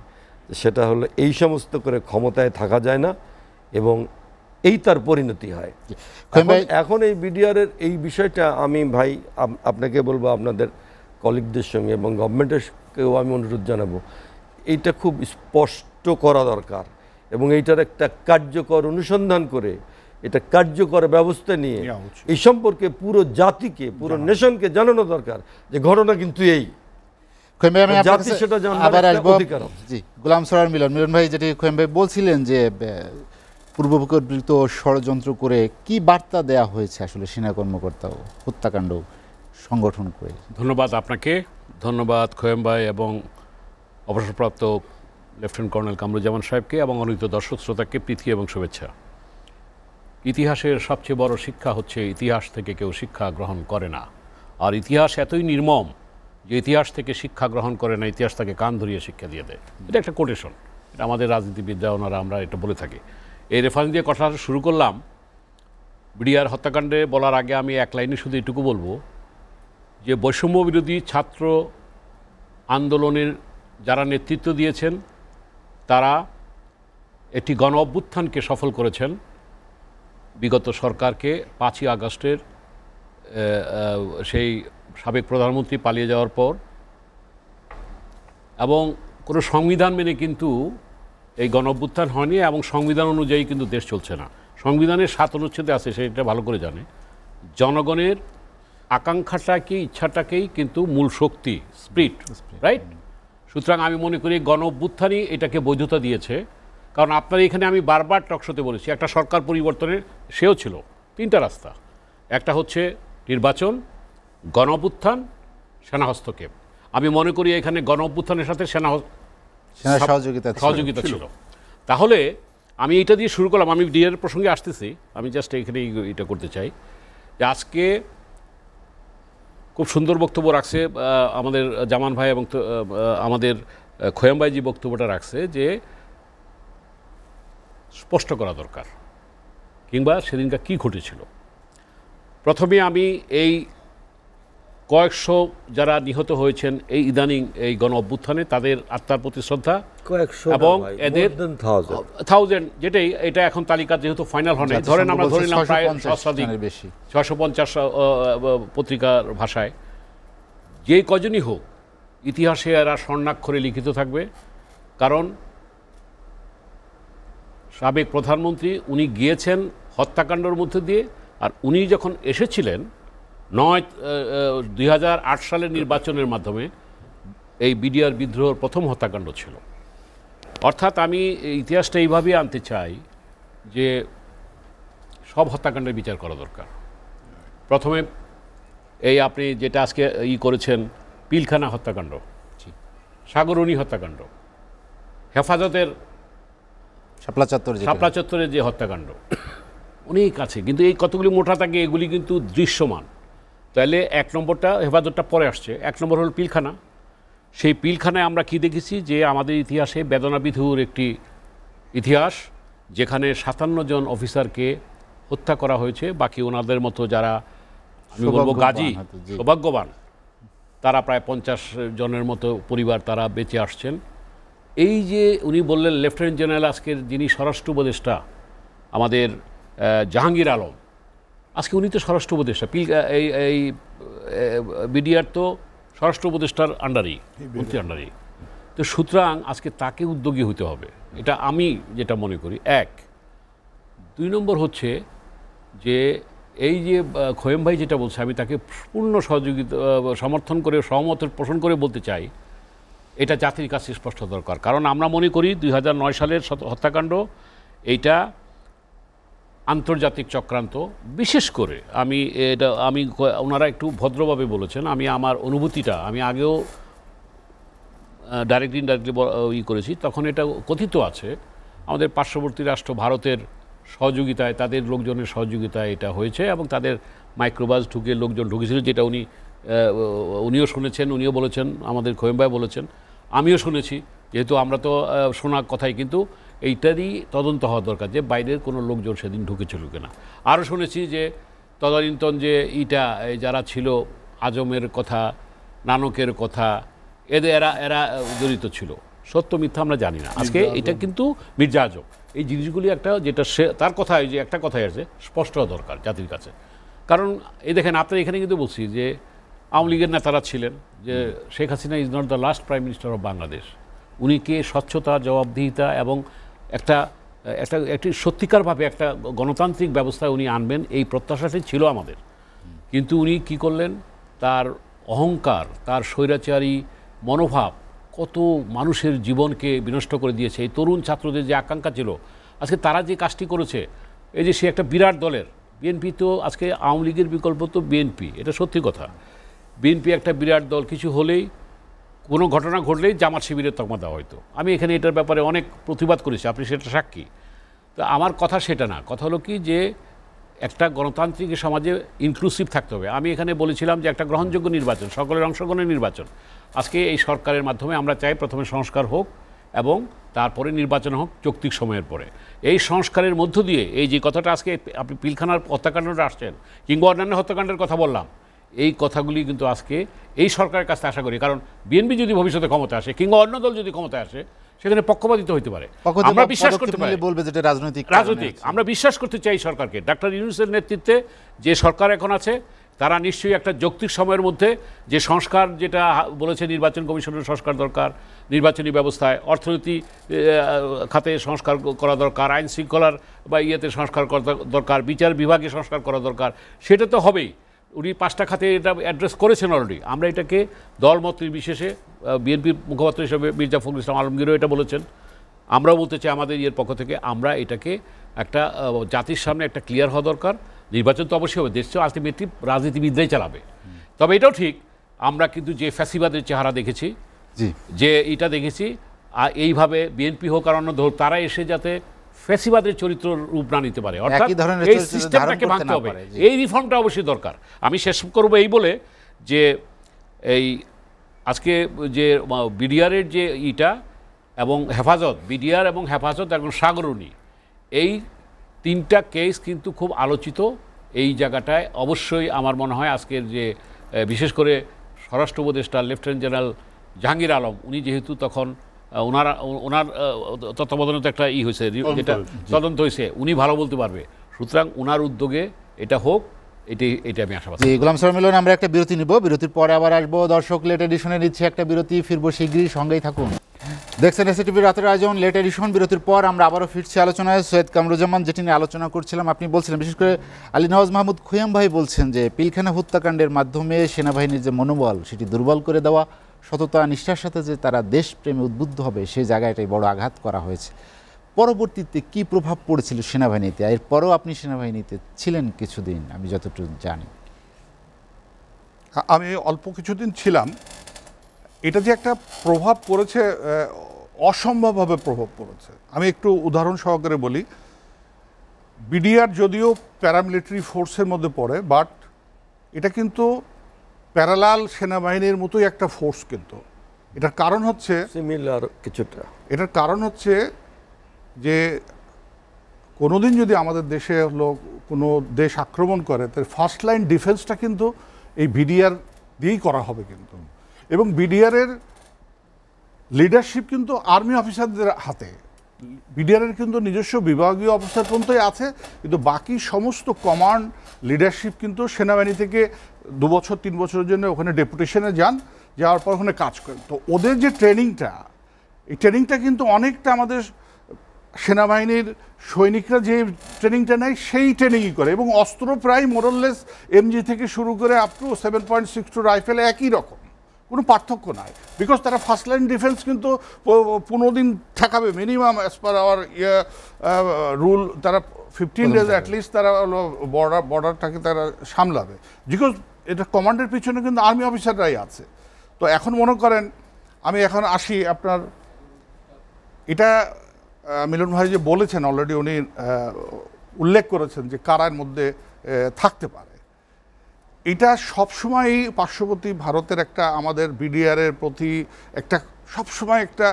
সেটা হলো এই সমস্ত করে ক্ষমতায় থাকা যায় না, এবং এই তার পরিণতি হয়। এখন এই বিডিআরের এই বিষয়টা আমি ভাই আপনাকে বলবো, আপনাদের কলিগদের সঙ্গে এবং গভর্নমেন্টেরকেও আমি অনুরোধ জানাবো, এইটা খুব স্পষ্ট করা দরকার, এবং এইটার একটা কার্যকর অনুসন্ধান করে এটা কার্যকর ব্যবস্থা নিয়ে এই সম্পর্কে পুরো জাতিকে, পুরো নেশনকে জানানো দরকার যে ঘটনা কিন্তু এই। গোলাম সরোয়ার মিলন ভাই, যেটি খোয়েম ভাই বলছিলেন যে পূর্বপরিকল্পিত ষড়যন্ত্র করে কি বার্তা দেয়া হয়েছে আসলে সেনা কর্মকর্তা ও হত্যাকাণ্ড সংগঠন করে। ধন্যবাদ আপনাকে, ধন্যবাদ খোয়েম ভাই এবং অবসরপ্রাপ্ত লেফটেন্যান্ট কর্নেল কামরুজ্জামান সাহেবকে এবং অনিত দর্শক শ্রোতাকে প্রীতি এবং শুভেচ্ছা। ইতিহাসের সবচেয়ে বড় শিক্ষা হচ্ছে ইতিহাস থেকে কেউ শিক্ষা গ্রহণ করে না, আর ইতিহাস এতই নির্মম যে ইতিহাস থেকে শিক্ষা গ্রহণ করে না, ইতিহাস তাকে কান ধরিয়ে শিক্ষা দিয়ে দেয়। এটা একটা কোটেশন, এটা আমাদের রাজনীতিবিদরা ওনারা আমরা এটা বলে থাকি। এই রেফারেন্স দিয়ে কথা শুরু করলাম। বিডিআর হত্যাকাণ্ডে বলার আগে আমি এক লাইনে শুধু এটুকু বলবো যে বৈষম্য বিরোধী ছাত্র আন্দোলনের যারা নেতৃত্ব দিয়েছেন তারা একটি গণ অভ্যুত্থানকে সফল করেছেন। বিগত সরকারকে 5ই আগস্টের সেই সাবেক প্রধানমন্ত্রী পালিয়ে যাওয়ার পর, এবং কোনো সংবিধান মেনে কিন্তু এই গণ অভ্যুত্থান হয়নি, এবং সংবিধান অনুযায়ী কিন্তু দেশ চলছে না। সংবিধানের 7 অনুচ্ছেদে আছে, সেটা ভালো করে জানে। জনগণের আকাঙ্ক্ষাটাকেই, ইচ্ছাটাকেই কিন্তু মূল শক্তি, স্পিরিট, রাইট? সুতরাং আমি মনে করি গণ অভ্যুত্থানই এটাকে বৈধতা দিয়েছে। কারণ আপনার এখানে আমি বারবার টকশোতে বলেছি, একটা সরকার পরিবর্তনের সেও ছিল 3টা রাস্তা। একটা হচ্ছে নির্বাচন, গণ অভ্যুত্থান, সেনা হস্তক্ষেপ। আমি মনে করি এখানে গণ অভ্যুত্থানের সাথে সেনা সহযোগিতা ছিল। তাহলে আমি এটা দিয়ে শুরু করলাম, আমি ডিআর প্রসঙ্গে আসতেছি, আমি জাস্ট এখানে এটা করতে চাই যে আজকে খুব সুন্দর বক্তব্য রাখছে আমাদের জামান ভাই এবং আমাদের খোয়াম ভাইজি বক্তব্যটা রাখছে যে স্পষ্ট করা দরকার, কিংবা সেদিনকার কী ঘটেছিল। প্রথমে আমি এই কয়েকশো যারা নিহত হয়েছেন এই ইদানিং এই গণ অভ্যুত্থানে, তাদের আত্মার প্রতি শ্রদ্ধা, এবং এদের 1000 যেটাই, এটা এখন তালিকা যেহেতু ফাইনাল হয় নাই, ধরেন আমরা ধরে নিলাম প্রায় 650 পত্রিকার ভাষায়, যে কজনই হোক ইতিহাসে এরা স্বর্ণাক্ষরে লিখিত থাকবে। কারণ সাবেক প্রধানমন্ত্রী উনি গিয়েছেন হত্যাকাণ্ডের মধ্যে দিয়ে, আর উনি যখন এসেছিলেন 2008 সালের নির্বাচনের মাধ্যমে, এই বিডিআর বিদ্রোহের প্রথম হত্যাকাণ্ড ছিল। অর্থাৎ আমি ইতিহাসটা এইভাবেই আনতে চাই যে সব হত্যাকাণ্ডের বিচার করা দরকার। প্রথমে এই আপনি যেটা আজকে করেছেন পিলখানা হত্যাকাণ্ড, সাগরণী হত্যাকাণ্ড, হেফাজতের শাপলা চত্বর যেটা। শাপলা চত্বরের যে হত্যাকাণ্ড, অনেক আছে, কিন্তু এই কতগুলি মোটা থাকে এগুলি কিন্তু দৃশ্যমান। তাহলে 1 নম্বরটা, হেফাজতটা পরে আসছে। 1 নম্বর হল পিলখানা। সেই পিলখানায় আমরা কি দেখেছি যে আমাদের ইতিহাসে বেদনাবিধুর একটি ইতিহাস, যেখানে 57 জন অফিসারকে হত্যা করা হয়েছে। বাকি ওনাদের মতো যারা আমি বলবো গাজী, সৌভাগ্যবান, তারা প্রায় 50 জনের মতো পরিবার তারা বেঁচে আসছেন। এই যে উনি বললেন লেফটেন্যান্ট জেনারেল আজকের যিনি স্বরাষ্ট্র উপদেষ্টা আমাদের জাহাঙ্গীর আলম, আজকে উনি তো স্বরাষ্ট্র উপদেষ্টা, এই বিডিআর তো স্বরাষ্ট্র উপদেষ্টার আন্ডারেই, মন্ত্রীর আন্ডারেই। তো সুতরাং আজকে তাকে উদ্যোগী হতে হবে, এটা আমি যেটা মনে করি। 1 2 নম্বর হচ্ছে যে এই যে খোয়েম ভাই যেটা বলছে, আমি তাকে পূর্ণ সহযোগিতা সমর্থন করে, সহমত পোষণ করে বলতে চাই, এটা জাতির কাছে স্পষ্ট দরকার। কারণ আমরা মনে করি 2009 সালের হত্যাকাণ্ড এইটা আন্তর্জাতিক চক্রান্ত। বিশেষ করে আমি ওনারা একটু ভদ্রভাবে বলেছেন, আমি আমার অনুভূতিটা আমি আগেও ডাইরেক্টলি ইনডাইরেক্টলি করেছি, তখন এটা কথিত আছে আমাদের পার্শ্ববর্তী রাষ্ট্র ভারতের সহযোগিতায়, তাদের লোকজনের সহযোগিতায় এটা হয়েছে, এবং তাদের মাইক্রোবাস ঢুকে লোকজন ঢুকেছিল, যেটা উনিও শুনেছেন, উনিও বলেছেন, আমাদের খোয়েম ভাই বলেছেন, আমিও শুনেছি। যেহেতু আমরা তো শোনা কথাই, কিন্তু এইটারই তদন্ত হওয়া দরকার যে বাইরের কোনো লোকজন সেদিন ঢুকেছিল কিনা। আরও শুনেছি যে তদানীন্তন যে যারা ছিল, আজমের কথা, নানকের কথা, এরা জড়িত ছিল। সত্য মিথ্যা আমরা জানি না আজকে। এটা কিন্তু মির্জা আজম, এই জিনিসগুলি একটা যেটা তার কথায় যে একটা কথাই আছে, স্পষ্ট হওয়া দরকার জাতির কাছে। কারণ এই দেখেন, আপনার এখানে কিন্তু বলছি যে আওয়ামী লীগের নেতারা ছিলেন, যে Sheikh Hasina is not the last prime minister of Bangladesh. উনি কে স্বচ্ছতা, জবাবদিহিতা এবং একটি সত্যিকারভাবে একটা গণতান্ত্রিক ব্যবস্থায় উনি আনবেন, এই প্রত্যাশাটাই ছিল আমাদের। কিন্তু উনি কি করলেন, তার অহংকার, তার স্বৈরাচারী মনোভাব কত মানুষের জীবনকে বিনষ্ট করে দিয়েছে। এই তরুণ ছাত্রদের যে আকাঙ্ক্ষা ছিল, আজকে তারা যে কাজটি করেছে, এই যে সে একটা বিরাট দলের, বিএনপি তো আজকে আওয়ামী লীগের বিকল্প তো বিএনপি, এটা সত্যি কথা। বিএনপি একটা বিরাট দল, কিছু হলেই, কোনো ঘটনা ঘটলেই জামাত শিবিরের তকমা দেওয়া হয়তো। আমি এখানে এটার ব্যাপারে অনেক প্রতিবাদ করেছি, আপনি সেটা সাক্ষী। তো আমার কথা সেটা না, কথা হলো কি যে একটা গণতান্ত্রিক সমাজে ইনক্লুসিভ থাকতে হবে। আমি এখানে বলেছিলাম যে একটা গ্রহণযোগ্য নির্বাচন, সকলের অংশগ্রহণের নির্বাচন। আজকে এই সরকারের মাধ্যমে আমরা চাই প্রথমে সংস্কার হোক এবং তারপরে নির্বাচন হোক যৌক্তিক সময়ের পরে। এই সংস্কারের মধ্য দিয়ে এই যে কথাটা আজকে আপনি পিলখানার হত্যাকাণ্ডটা আসছেন, কিংবা অন্যান্য হত্যাকাণ্ডের কথা বললাম, এই কথাগুলি কিন্তু আজকে এই সরকারের কাছে আশা করি। কারণ বিএনপি যদি ভবিষ্যতে ক্ষমতায় আসে, কিংবা অন্য দল যদি ক্ষমতায় আসে, সেখানে পক্ষপাতিত্ব হইতে পারে। আমরা বিশ্বাস করতে পারি বলবে যেটা রাজনৈতিক, আমরা বিশ্বাস করতে চাই সরকারকে, ডাক্তার ইউনূসের নেতৃত্বে যে সরকার এখন আছে, তারা নিশ্চয়ই একটা যৌক্তিক সময়ের মধ্যে যে সংস্কার, যেটা বলেছে নির্বাচন কমিশনের সংস্কার দরকার, নির্বাচনী ব্যবস্থায়, অর্থনীতি খাতে সংস্কার করা দরকার, আইন শৃঙ্খলার বা ইয়েতে সংস্কার করা দরকার, বিচার বিভাগে সংস্কার করা দরকার, সেটা তো হবেই। উনি 5টা খাতে এটা অ্যাড্রেস করেছেন অলরেডি। আমরা এটাকে দলমত নির্বিশেষে, বিএনপির মুখপাত্র হিসেবে মির্জা ফখরুল ইসলাম আলমগীরও এটা বলেছেন, আমরাও বলতে চাই আমাদের ইয়ের পক্ষ থেকে, আমরা এটাকে একটা জাতির সামনে একটা ক্লিয়ার হওয়া দরকার। নির্বাচন তো অবশ্যই হবে, দেশ তো আলটিমেটলি রাজনীতিবিদরাই চালাবে। তবে এটাও ঠিক, আমরা কিন্তু যে ফ্যাসিবাদের চেহারা দেখেছি, যে এটা দেখেছি, এইভাবে বিএনপি হোক আর অন্য দল, তারা এসে যাতে ফ্যাসিবাদের চরিত্র রূপ না নিতে পারে, অর্থাৎ এই সিস্টেমটাকে ভাঙতে হবে, এই রিফর্মটা অবশ্যই দরকার। আমি শেষ করব এই বলে যে এই আজকে যে বিডিআরের যে এবং হেফাজত, বিডিআর এবং হেফাজত এবং সাগরণী, এই 3টা কেস কিন্তু খুব আলোচিত। এই জায়গাটায় অবশ্যই আমার মনে হয় আজকের যে বিশেষ করে স্বরাষ্ট্র উপদেষ্টা লেফটেন্যান্ট জেনারেল জাহাঙ্গীর আলম, উনি যেহেতু তখন ওনার তত্ত্বাবধানে তো একটা হয়েছে, যেটা তদন্ত হয়েছে, উনি ভালো বলতে পারবে। সুতরাং ওনার উদ্যোগে এটা হোক, এটা আমি আশাবাদী। গোলাম সরোয়ার মিলন, আমরা একটা বিরতি নিব, বিরতির পরে আবার আসবো। দর্শক, লেট এডিশনে নিচ্ছে একটা বিরতি, ফিরবো শীঘ্রই, সঙ্গেই থাকুন। দেখছেন এসএটিভি রাতের আয়োজন লেট এডিশন। বিরতির পর আমরা আবারও ফিরছি আলোচনায়। সৈয়দ কামরুজ্জামান, যেটি নিয়ে আলোচনা করছিলাম, আপনি বলছিলেন, বিশেষ করে আলী নওয়াজ মাহমুদ খোয়াম ভাই বলছেন যে পিলখানা হত্যাকাণ্ডের মাধ্যমে সেনাবাহিনীর যে মনোবল, সেটি দুর্বল করে দেওয়া, সততা নিষ্ঠার সাথে যে তারা দেশপ্রেমে উদ্বুদ্ধ হবে, সেই জায়গাটাই বড় আঘাত করা হয়েছে। পরবর্তীতে কি প্রভাব পড়েছিল সেনাবাহিনীতে? এরপরও আপনি সেনাবাহিনীতে ছিলেন কিছুদিন, আমি যতটুকু জানি। আমি অল্প কিছুদিন ছিলাম। এটা যে একটা প্রভাব পড়েছে, অসম্ভবভাবে প্রভাব পড়েছে। আমি একটু উদাহরণ সহকারে বলি। বিডিআর যদিও প্যারামিলিটারি ফোর্সের মধ্যে পড়ে, বাট এটা কিন্তু প্যারালাল সেনাবাহিনীর মতোই একটা ফোর্স। কিন্তু এটার কারণ হচ্ছে সিমিলার কিছুটা। এটার কারণ হচ্ছে যে কোনোদিন যদি আমাদের দেশে কোনো দেশ আক্রমণ করে, তার ফার্স্ট লাইন ডিফেন্সটা কিন্তু এই বিডিআর দিয়েই করা হবে কিন্তু। এবং বিডিআরের লিডারশিপ কিন্তু আর্মি অফিসারদের হাতে। বিডিআরের কিন্তু নিজস্ব বিভাগীয় অফিসার পর্যন্তই আছে, কিন্তু বাকি সমস্ত কমান্ড লিডারশিপ কিন্তু সেনাবাহিনী থেকে 2 বছর 3 বছরের জন্য ওখানে ডেপুটেশনে যান, যাওয়ার পর ওখানে কাজ করেন। তো ওদের যে ট্রেনিংটা, এই ট্রেনিংটা কিন্তু অনেকটা আমাদের সেনাবাহিনীর সৈনিকরা যে ট্রেনিংটা নেয় সেই ট্রেনিংই করে। এবং অস্ত্র প্রায় মোরললেস এমজি থেকে শুরু করে আপ টু 7.62 রাইফেল একই রকম, কোনো পার্থক্য নাই। বিকজ তারা ফার্স্ট লাইন ডিফেন্স কিন্তু 15 দিন ঠেকাবে minimum, as per our rule. তারা 15 ডেজ অ্যাটলিস্ট তারা হলো বর্ডারটাকে তারা সামলাবে, বিকজ এটা কমান্ডের পিছনে কিন্তু আর্মি অফিসাররাই আছে। তো এখন মনে করেন, আমি এখন আসি আপনার, এটা মিলন ভাই যে বলেছেন অলরেডি, উনি উল্লেখ করেছেন যে কারার মধ্যে থাকতে পারে। এটা সবসময়ই পার্শ্ববর্তী ভারতের একটা আমাদের বিডিআরের প্রতি একটা সবসময় একটা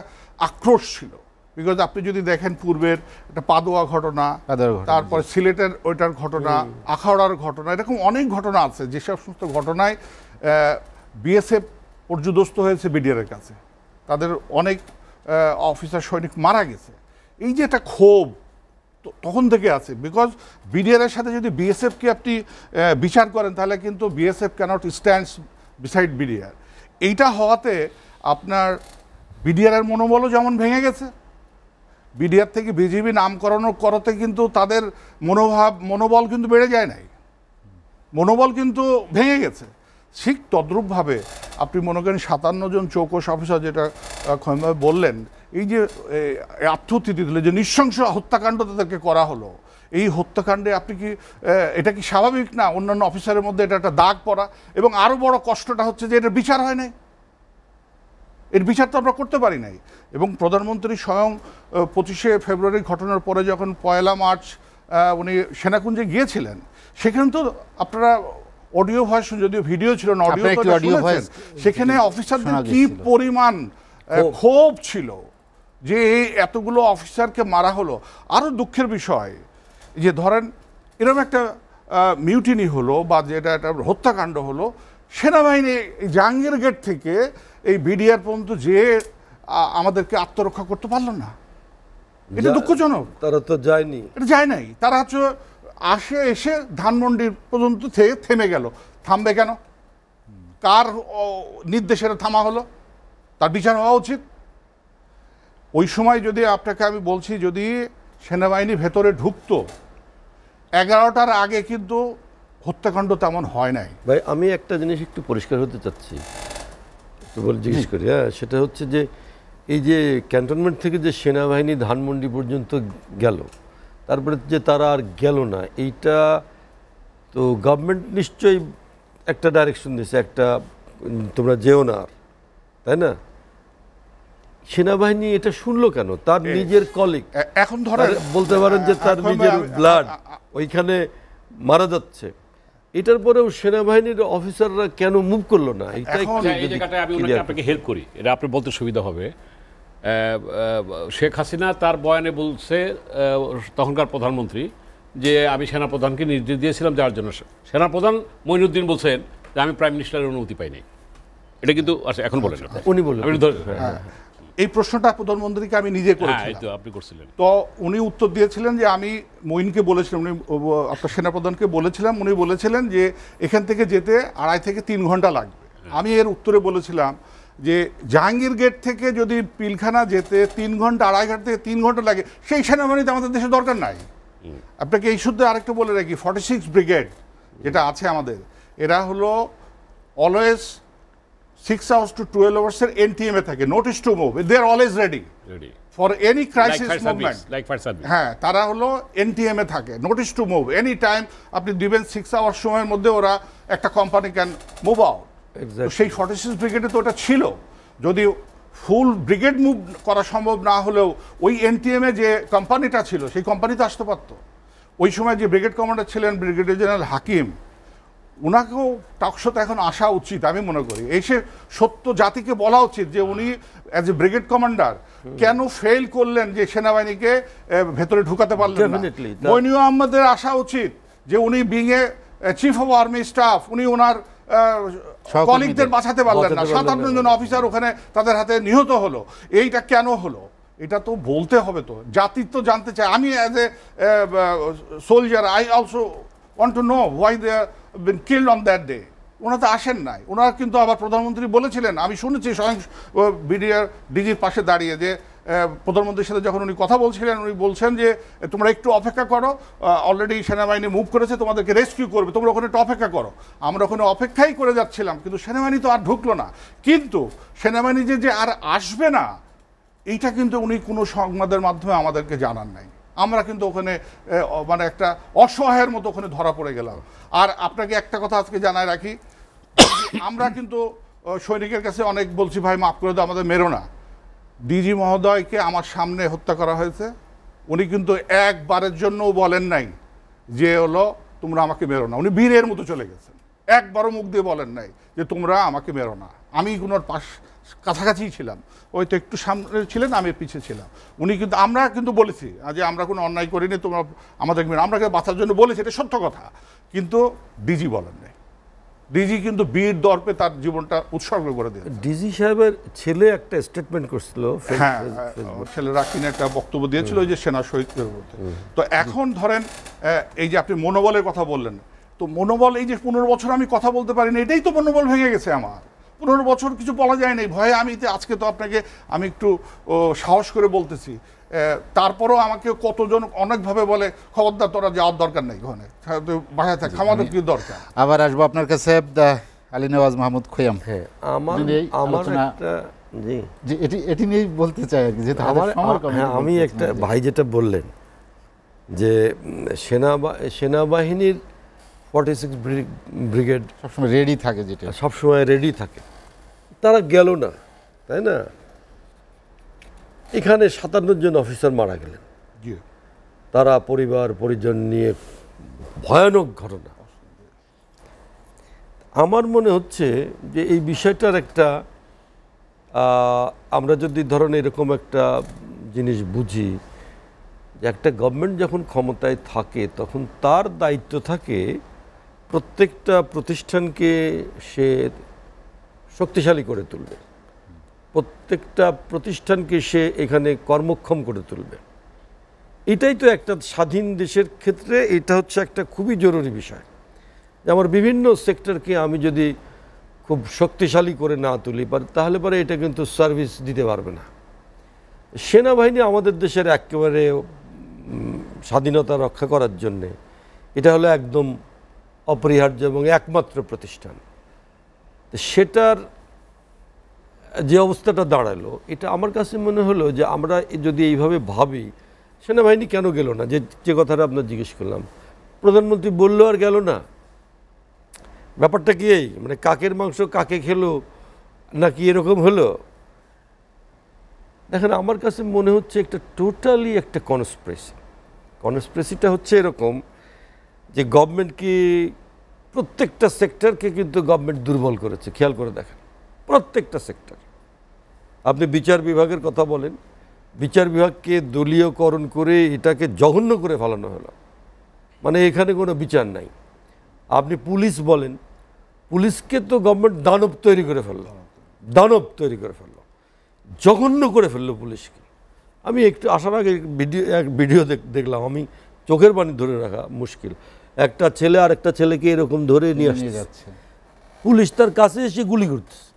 আক্রোশ ছিল। বিকজ আপনি যদি দেখেন পূর্বের একটা পাদোয়া ঘটনা, তারপর সিলেটের ওইটার ঘটনা, আখাউড়ার ঘটনা, এরকম অনেক ঘটনা আছে যেসব সমস্ত ঘটনায় বিএসএফ পর্যুদস্ত হয়েছে বিডিআরের কাছে, তাদের অনেক অফিসার সৈনিক মারা গেছে। এই যে একটা ক্ষোভ তখন থেকে আছে, বিকজ বিডিআরের সাথে যদি বিএসএফকে আপনি বিচার করেন, তাহলে কিন্তু BSF can't stands beside BDR. এইটা হওয়াতে আপনার বিডিআরের মনোবলও যেমন ভেঙে গেছে, বিডিআর থেকে বিজিবি নামকরণ করতে কিন্তু তাদের মনোবল কিন্তু বেড়ে যায় নাই, মনোবল কিন্তু ভেঙে গেছে। ঠিক তদ্রূপভাবে আপনি মনে করেন 57 জন চৌকস অফিসার, যেটা খয়মভাবে বললেন, এই যে আত্মস্থিতি দিল, যে নৃশংস হত্যাকাণ্ড তাদেরকে করা হলো, এই হত্যাকাণ্ডে আপনি কি এটা কি স্বাভাবিক না অন্যান্য অফিসারের মধ্যে এটা একটা দাগ পড়া? এবং আরও বড় কষ্টটা হচ্ছে যে এটার বিচার হয় নাই, এর বিচার তো আমরা করতে পারি নাই। এবং প্রধানমন্ত্রী স্বয়ং 25শে ফেব্রুয়ারি ঘটনার পরে যখন 1 মার্চ উনি সেনাকুঞ্জে গিয়েছিলেন, সেখানে তো আপনারা অডিও ভয়েস, যদিও ভিডিও ছিল না, অডিও ভয়েস, সেখানে অফিসারদের কি পরিমাণ ক্ষোভ ছিল যে এতগুলো অফিসারকে মারা হলো। আরও দুঃখের বিষয় যে ধরেন এরকম একটা মিউটিনি হলো বা যেটা একটা হত্যাকাণ্ড হলো, সেনাবাহিনী জাহাঙ্গীর গেট থেকে এই বিডিআর পর্যন্ত যে আমাদেরকে আত্মরক্ষা করতে পারলো না। এটা দুঃখজনক। তারা তো যায়নি, এটা যায় নাই। তারা হচ্ছে এসে ধানমন্ডির পর্যন্ত থেমে গেল। থামবে কেন? কার নির্দেশে থামা হলো? তার বিচার হওয়া উচিত। ওই সময় যদি আপনাকে আমি বলছি, যদি সেনাবাহিনী ভেতরে ঢুকতো 11টার আগে, কিন্তু হত্যাকাণ্ড তেমন হয় নাই। ভাই আমি একটা জিনিস একটু পরিষ্কার হতে চাচ্ছি, একটু বলে জিজ্ঞেস করি। হ্যাঁ, সেটা হচ্ছে যে এই যে ক্যান্টনমেন্ট থেকে যে সেনাবাহিনী ধানমন্ডি পর্যন্ত গেল, তারপরে যে তারা আর গেল না, এইটা তো গভর্নমেন্ট নিশ্চয়ই একটা ডাইরেকশন দিয়েছে, একটা তোমরা যেও না আর, তাই না? সেনাবাহিনী এটা শুনলো কেন? তার নিজের কলিগ, এখন ধরেন বলতে পারেন যে তার নিজের ব্লাড ওইখানে মারা যাচ্ছে, এটার পরেও সেনাবাহিনীর অফিসাররা কেন মুভ করলো না? এই জায়গাটায় আমি আপনাকে হেল্প করি, এটা আপনি বলতে সুবিধা হবে। শেখ হাসিনা তার বয়ানে বলছে, তখনকার প্রধানমন্ত্রী, যে আমি সেনাপ্রধানকে নির্দেশ দিয়েছিলাম যাওয়ার জন্য। সেনাপ্রধান মঈনুদ্দিন বলছেন যে আমি প্রাইম মিনিস্টারের অনুমতি পাইনি। এটা কিন্তু আচ্ছা, এখন বলেন উনি বলেন। এই প্রশ্নটা প্রধানমন্ত্রীকে আমি নিজে করেছিলাম, আপনি করছিলেন। তো উনি উত্তর দিয়েছিলেন যে আমি মঈনকে বলেছিলাম, উনি আপনার সেনাপ্রধানকে বলেছিলাম, উনি বলেছিলেন যে এখান থেকে যেতে 2.5 থেকে 3 ঘন্টা লাগবে। আমি এর উত্তরে বলেছিলাম যে জাহাঙ্গীর গেট থেকে যদি পিলখানা যেতে 3 ঘন্টা, 2.5 ঘন্টা থেকে 3 ঘন্টা লাগে, সেই সেনাবাহিনীতে আমাদের দেশে দরকার নাই। আপনাকে এই সূত্রে আরেকটা বলে রাখি, 46 ব্রিগেড যেটা আছে আমাদের, এরা হলো always 6 hours to 12 hours NTM থাকে, notice to move. They are always ready for any crisis movement. হ্যাঁ, তারা হলো NTM থাকে, notice to move any time. আপনি দিবেন 6 hours সময়ের মধ্যে ওরা একটা কোম্পানি ক্যান মুভ আউট। সেই 46 ব্রিগেডে তো ওটা ছিল। যদি ফুল ব্রিগেড মুভ করা সম্ভব না হলেও ওই এনটিএমে যে কোম্পানিটা ছিল সেই কোম্পানিতে আসতে পারত। ওই সময় যে ব্রিগেড কমান্ডার ছিলেন ব্রিগেডিয়ার জেনারেল হাকিম, ওনাকেও টকশোতে এখন আসা উচিত আমি মনে করি। এসে সত্য জাতিকে বলা উচিত যে উনি অ্যাজ এ ব্রিগেড কমান্ডার কেন ফেল করলেন, যে সেনাবাহিনীকে ভেতরে ঢুকাতে পারলেন না। মইনুল আহমেদের আসা উচিত যে উনি being a chief of army staff, উনি ওনার কলিগদের বাঁচাতে পারলেন না। 57 জন অফিসার ওখানে তাদের হাতে নিহত হলো। এইটা কেন হলো এটা তো বলতে হবে, তো জাতির তো জানতে চায়। আমি as a soldier I also want to know why they been killed on that day. ওনারা তো আসেন নাই। ওনারা কিন্তু আবার প্রধানমন্ত্রী বলেছিলেন, আমি শুনেছি স্বয়ং বিডিআর ডিজির পাশে দাঁড়িয়ে, যে প্রধানমন্ত্রীর সাথে যখন উনি কথা বলছিলেন উনি বলছেন যে তোমরা একটু অপেক্ষা করো, অলরেডি সেনাবাহিনী মুভ করেছে, তোমাদেরকে রেস্কিউ করবে, তোমরা ওখানে একটু অপেক্ষা করো। আমরা ওখানে অপেক্ষাই করে যাচ্ছিলাম, কিন্তু সেনাবাহিনী তো আর ঢুকলো না। কিন্তু সেনাবাহিনী যে আর আসবে না এইটা কিন্তু উনি কোনো সংবাদের মাধ্যমে আমাদেরকে জানান নাই। আমরা কিন্তু ওখানে মানে একটা অসহায়ের মতো ওখানে ধরা পড়ে গেলাম। আর আপনাকে একটা কথা আজকে জানায় রাখি, আমরা কিন্তু সৈনিকের কাছে অনেক বলছি, ভাই মাফ করে দাও, আমাদের মেরো না। ডিজি মহোদয়কে আমার সামনে হত্যা করা হয়েছে, উনি কিন্তু একবারের জন্যও বলেন নাই যে হলো তোমরা আমাকে মেরো না। উনি বীরের মতো চলে গেছেন, একবারও মুখ দিয়ে বলেন নাই যে তোমরা আমাকে মেরো না। আমি ওনার কাছাকাছি ছিলাম, ওই তো একটু সামনে ছিলেন, আমি পিছিয়ে ছিলাম। উনি কিন্তু, আমরা কিন্তু বলেছি যে আমরা কোনো অন্যায় করিনি, তোমরা আমাদেরকে মেরো, আমরা বাঁচার জন্য বলেছি, এটা সত্য কথা। কিন্তু ডিজি বলেন নাই। ডিজি কিন্তু বীর দর্পে তার জীবনটা উৎসর্গ করে দিয়েছে। ডিজি সাহেবের ছেলে একটা স্টেটমেন্ট করছিল, হ্যাঁ, ছেলেরা কিনে একটা বক্তব্য দিয়েছিল ওই যে সেনা শহীদদের মধ্যে। তো এখন ধরেন এই যে আপনি মনোবলের কথা বললেন, তো মনোবল, এই যে 15 বছর আমি কথা বলতে পারিনি, এটাই তো মনোবল ভেঙে গেছে আমার। 15 বছর কিছু বলা যায় নাই ভয়ে। আমি আজকে তো আপনাকে আমি একটু সাহস করে বলতেছি, তারপরেও আমাকে কতজন অনেকভাবে বলে খবরদার তোরা যাওয়ার দরকার নেই, ওখানে বাসায় থাক, খামাদের কি দরকার। আবার আসবো আপনার কাছে আলী নওয়াজ মাহমুদ খোয়াম। হ্যাঁ, আমার একটা জি, এটি নিয়েই বলতে চাই আর কি, যে হ্যাঁ, আমি একটা ভাই যেটা বললেন যে সেনাবাহিনীর 46 ব্রিগেড সবসময় রেডি থাকে, যেটা সবসময় রেডি থাকে, তারা গেল না, তাই না? এখানে 57 জন অফিসার মারা গেলেন, তারা পরিবার পরিজন নিয়ে, ভয়ানক ঘটনা। আমার মনে হচ্ছে যে এই বিষয়টার একটা আমরা যদি ধরেন এরকম একটা জিনিস বুঝি যে একটা গভর্নমেন্ট যখন ক্ষমতায় থাকে তখন তার দায়িত্ব থাকে প্রত্যেকটা প্রতিষ্ঠানকে সে শক্তিশালী করে তুলবে, প্রত্যেকটা প্রতিষ্ঠানকে সে এখানে কর্মক্ষম করে তুলবে। এটাই তো একটা স্বাধীন দেশের ক্ষেত্রে এটা হচ্ছে একটা খুবই জরুরি বিষয়। আমার বিভিন্ন সেক্টরকে আমি যদি খুব শক্তিশালী করে না তুলি তাহলে পরে এটা কিন্তু সার্ভিস দিতে পারবে না। সেনাবাহিনী আমাদের দেশের একেবারে স্বাধীনতা রক্ষা করার জন্যে এটা হলো একদম অপরিহার্য এবং একমাত্র প্রতিষ্ঠান। সেটার যে অবস্থাটা দাঁড়ালো, এটা আমার কাছে মনে হলো যে আমরা যদি এইভাবে ভাবি, সেনাবাহিনী কেন গেল না, যে কথাটা আপনার জিজ্ঞেস করলাম, প্রধানমন্ত্রী বললো আর গেল না, ব্যাপারটা কি এই মানে কাকের মাংস কাকে খেলো নাকি এরকম হলো? দেখেন, আমার কাছে মনে হচ্ছে একটা টোটালি একটা কনস্পিরেসিটা হচ্ছে এরকম যে গভর্নমেন্টকে প্রত্যেকটা সেক্টরকে কিন্তু গভর্নমেন্ট দুর্বল করেছে। খেয়াল করে দেখেন, প্রত্যেকটা সেক্টর। আপনি বিচার বিভাগের কথা বলেন, বিচার বিভাগকে দলীয়করণ করে এটাকে জঘন্য করে ফেলানো হলো, মানে এখানে কোনো বিচার নাই। আপনি পুলিশ বলেন, পুলিশকে তো গভর্নমেন্ট দানব তৈরি করে ফেললো, জঘন্য করে ফেললো পুলিশকে। আমি একটু আসার আগে এক ভিডিও দেখলাম, আমি চোখের পানি ধরে রাখা মুশকিল। একটা ছেলে আর একটা ছেলেকে এরকম ধরে নিয়ে যাচ্ছে, পুলিশ তার কাছে এসে গুলি করতেছে।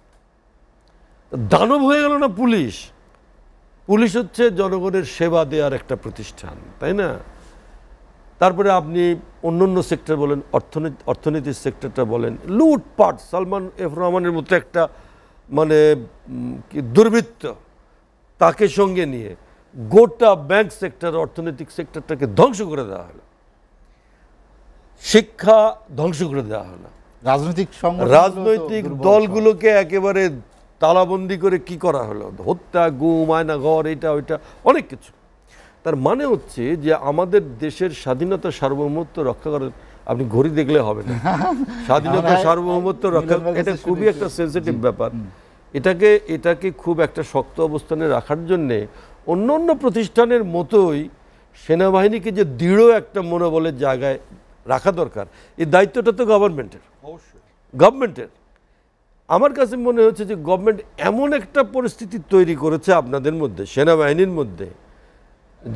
দানব হয়ে গেল না পুলিশ? পুলিশ হচ্ছে জনগণের সেবা দেওয়ার একটা প্রতিষ্ঠান, তাই না? তারপরে আপনি অন্য সেক্টর বলেন, অর্থনীতির সেক্টরটা বলেন, লুটপাট, সালমান এফ রহমানের মতো একটা মানে দুর্বৃত্ত, তাকে সঙ্গে নিয়ে গোটা ব্যাংক সেক্টর, অর্থনৈতিক সেক্টরটাকে ধ্বংস করে দেওয়া হলো, শিক্ষা ধ্বংস করে দেওয়া হলো, রাজনৈতিক দলগুলোকে একেবারে তালাবন্দি করে কি করা হলো, হত্যা, গুম, আয়না ঘর, এটা ওইটা অনেক কিছু। তার মানে হচ্ছে যে আমাদের দেশের স্বাধীনতা সার্বভৌমত্ব রক্ষা করার, আপনি ঘড়ি দেখলে হবে না, স্বাধীনতা সার্বভৌমত্ব রক্ষা, এটা খুবই একটা সেন্সিটিভ ব্যাপার। এটাকে খুব একটা শক্ত অবস্থানে রাখার জন্যে অন্য অন্য প্রতিষ্ঠানের মতোই সেনাবাহিনীকে যে দৃঢ় একটা মনোবলের জায়গায় রাখা দরকার, এই দায়িত্বটা তো গভর্নমেন্টের। আমার কাছে মনে হচ্ছে যে গভর্নমেন্ট এমন একটা পরিস্থিতি তৈরি করেছে আপনাদের মধ্যে, সেনাবাহিনীর মধ্যে,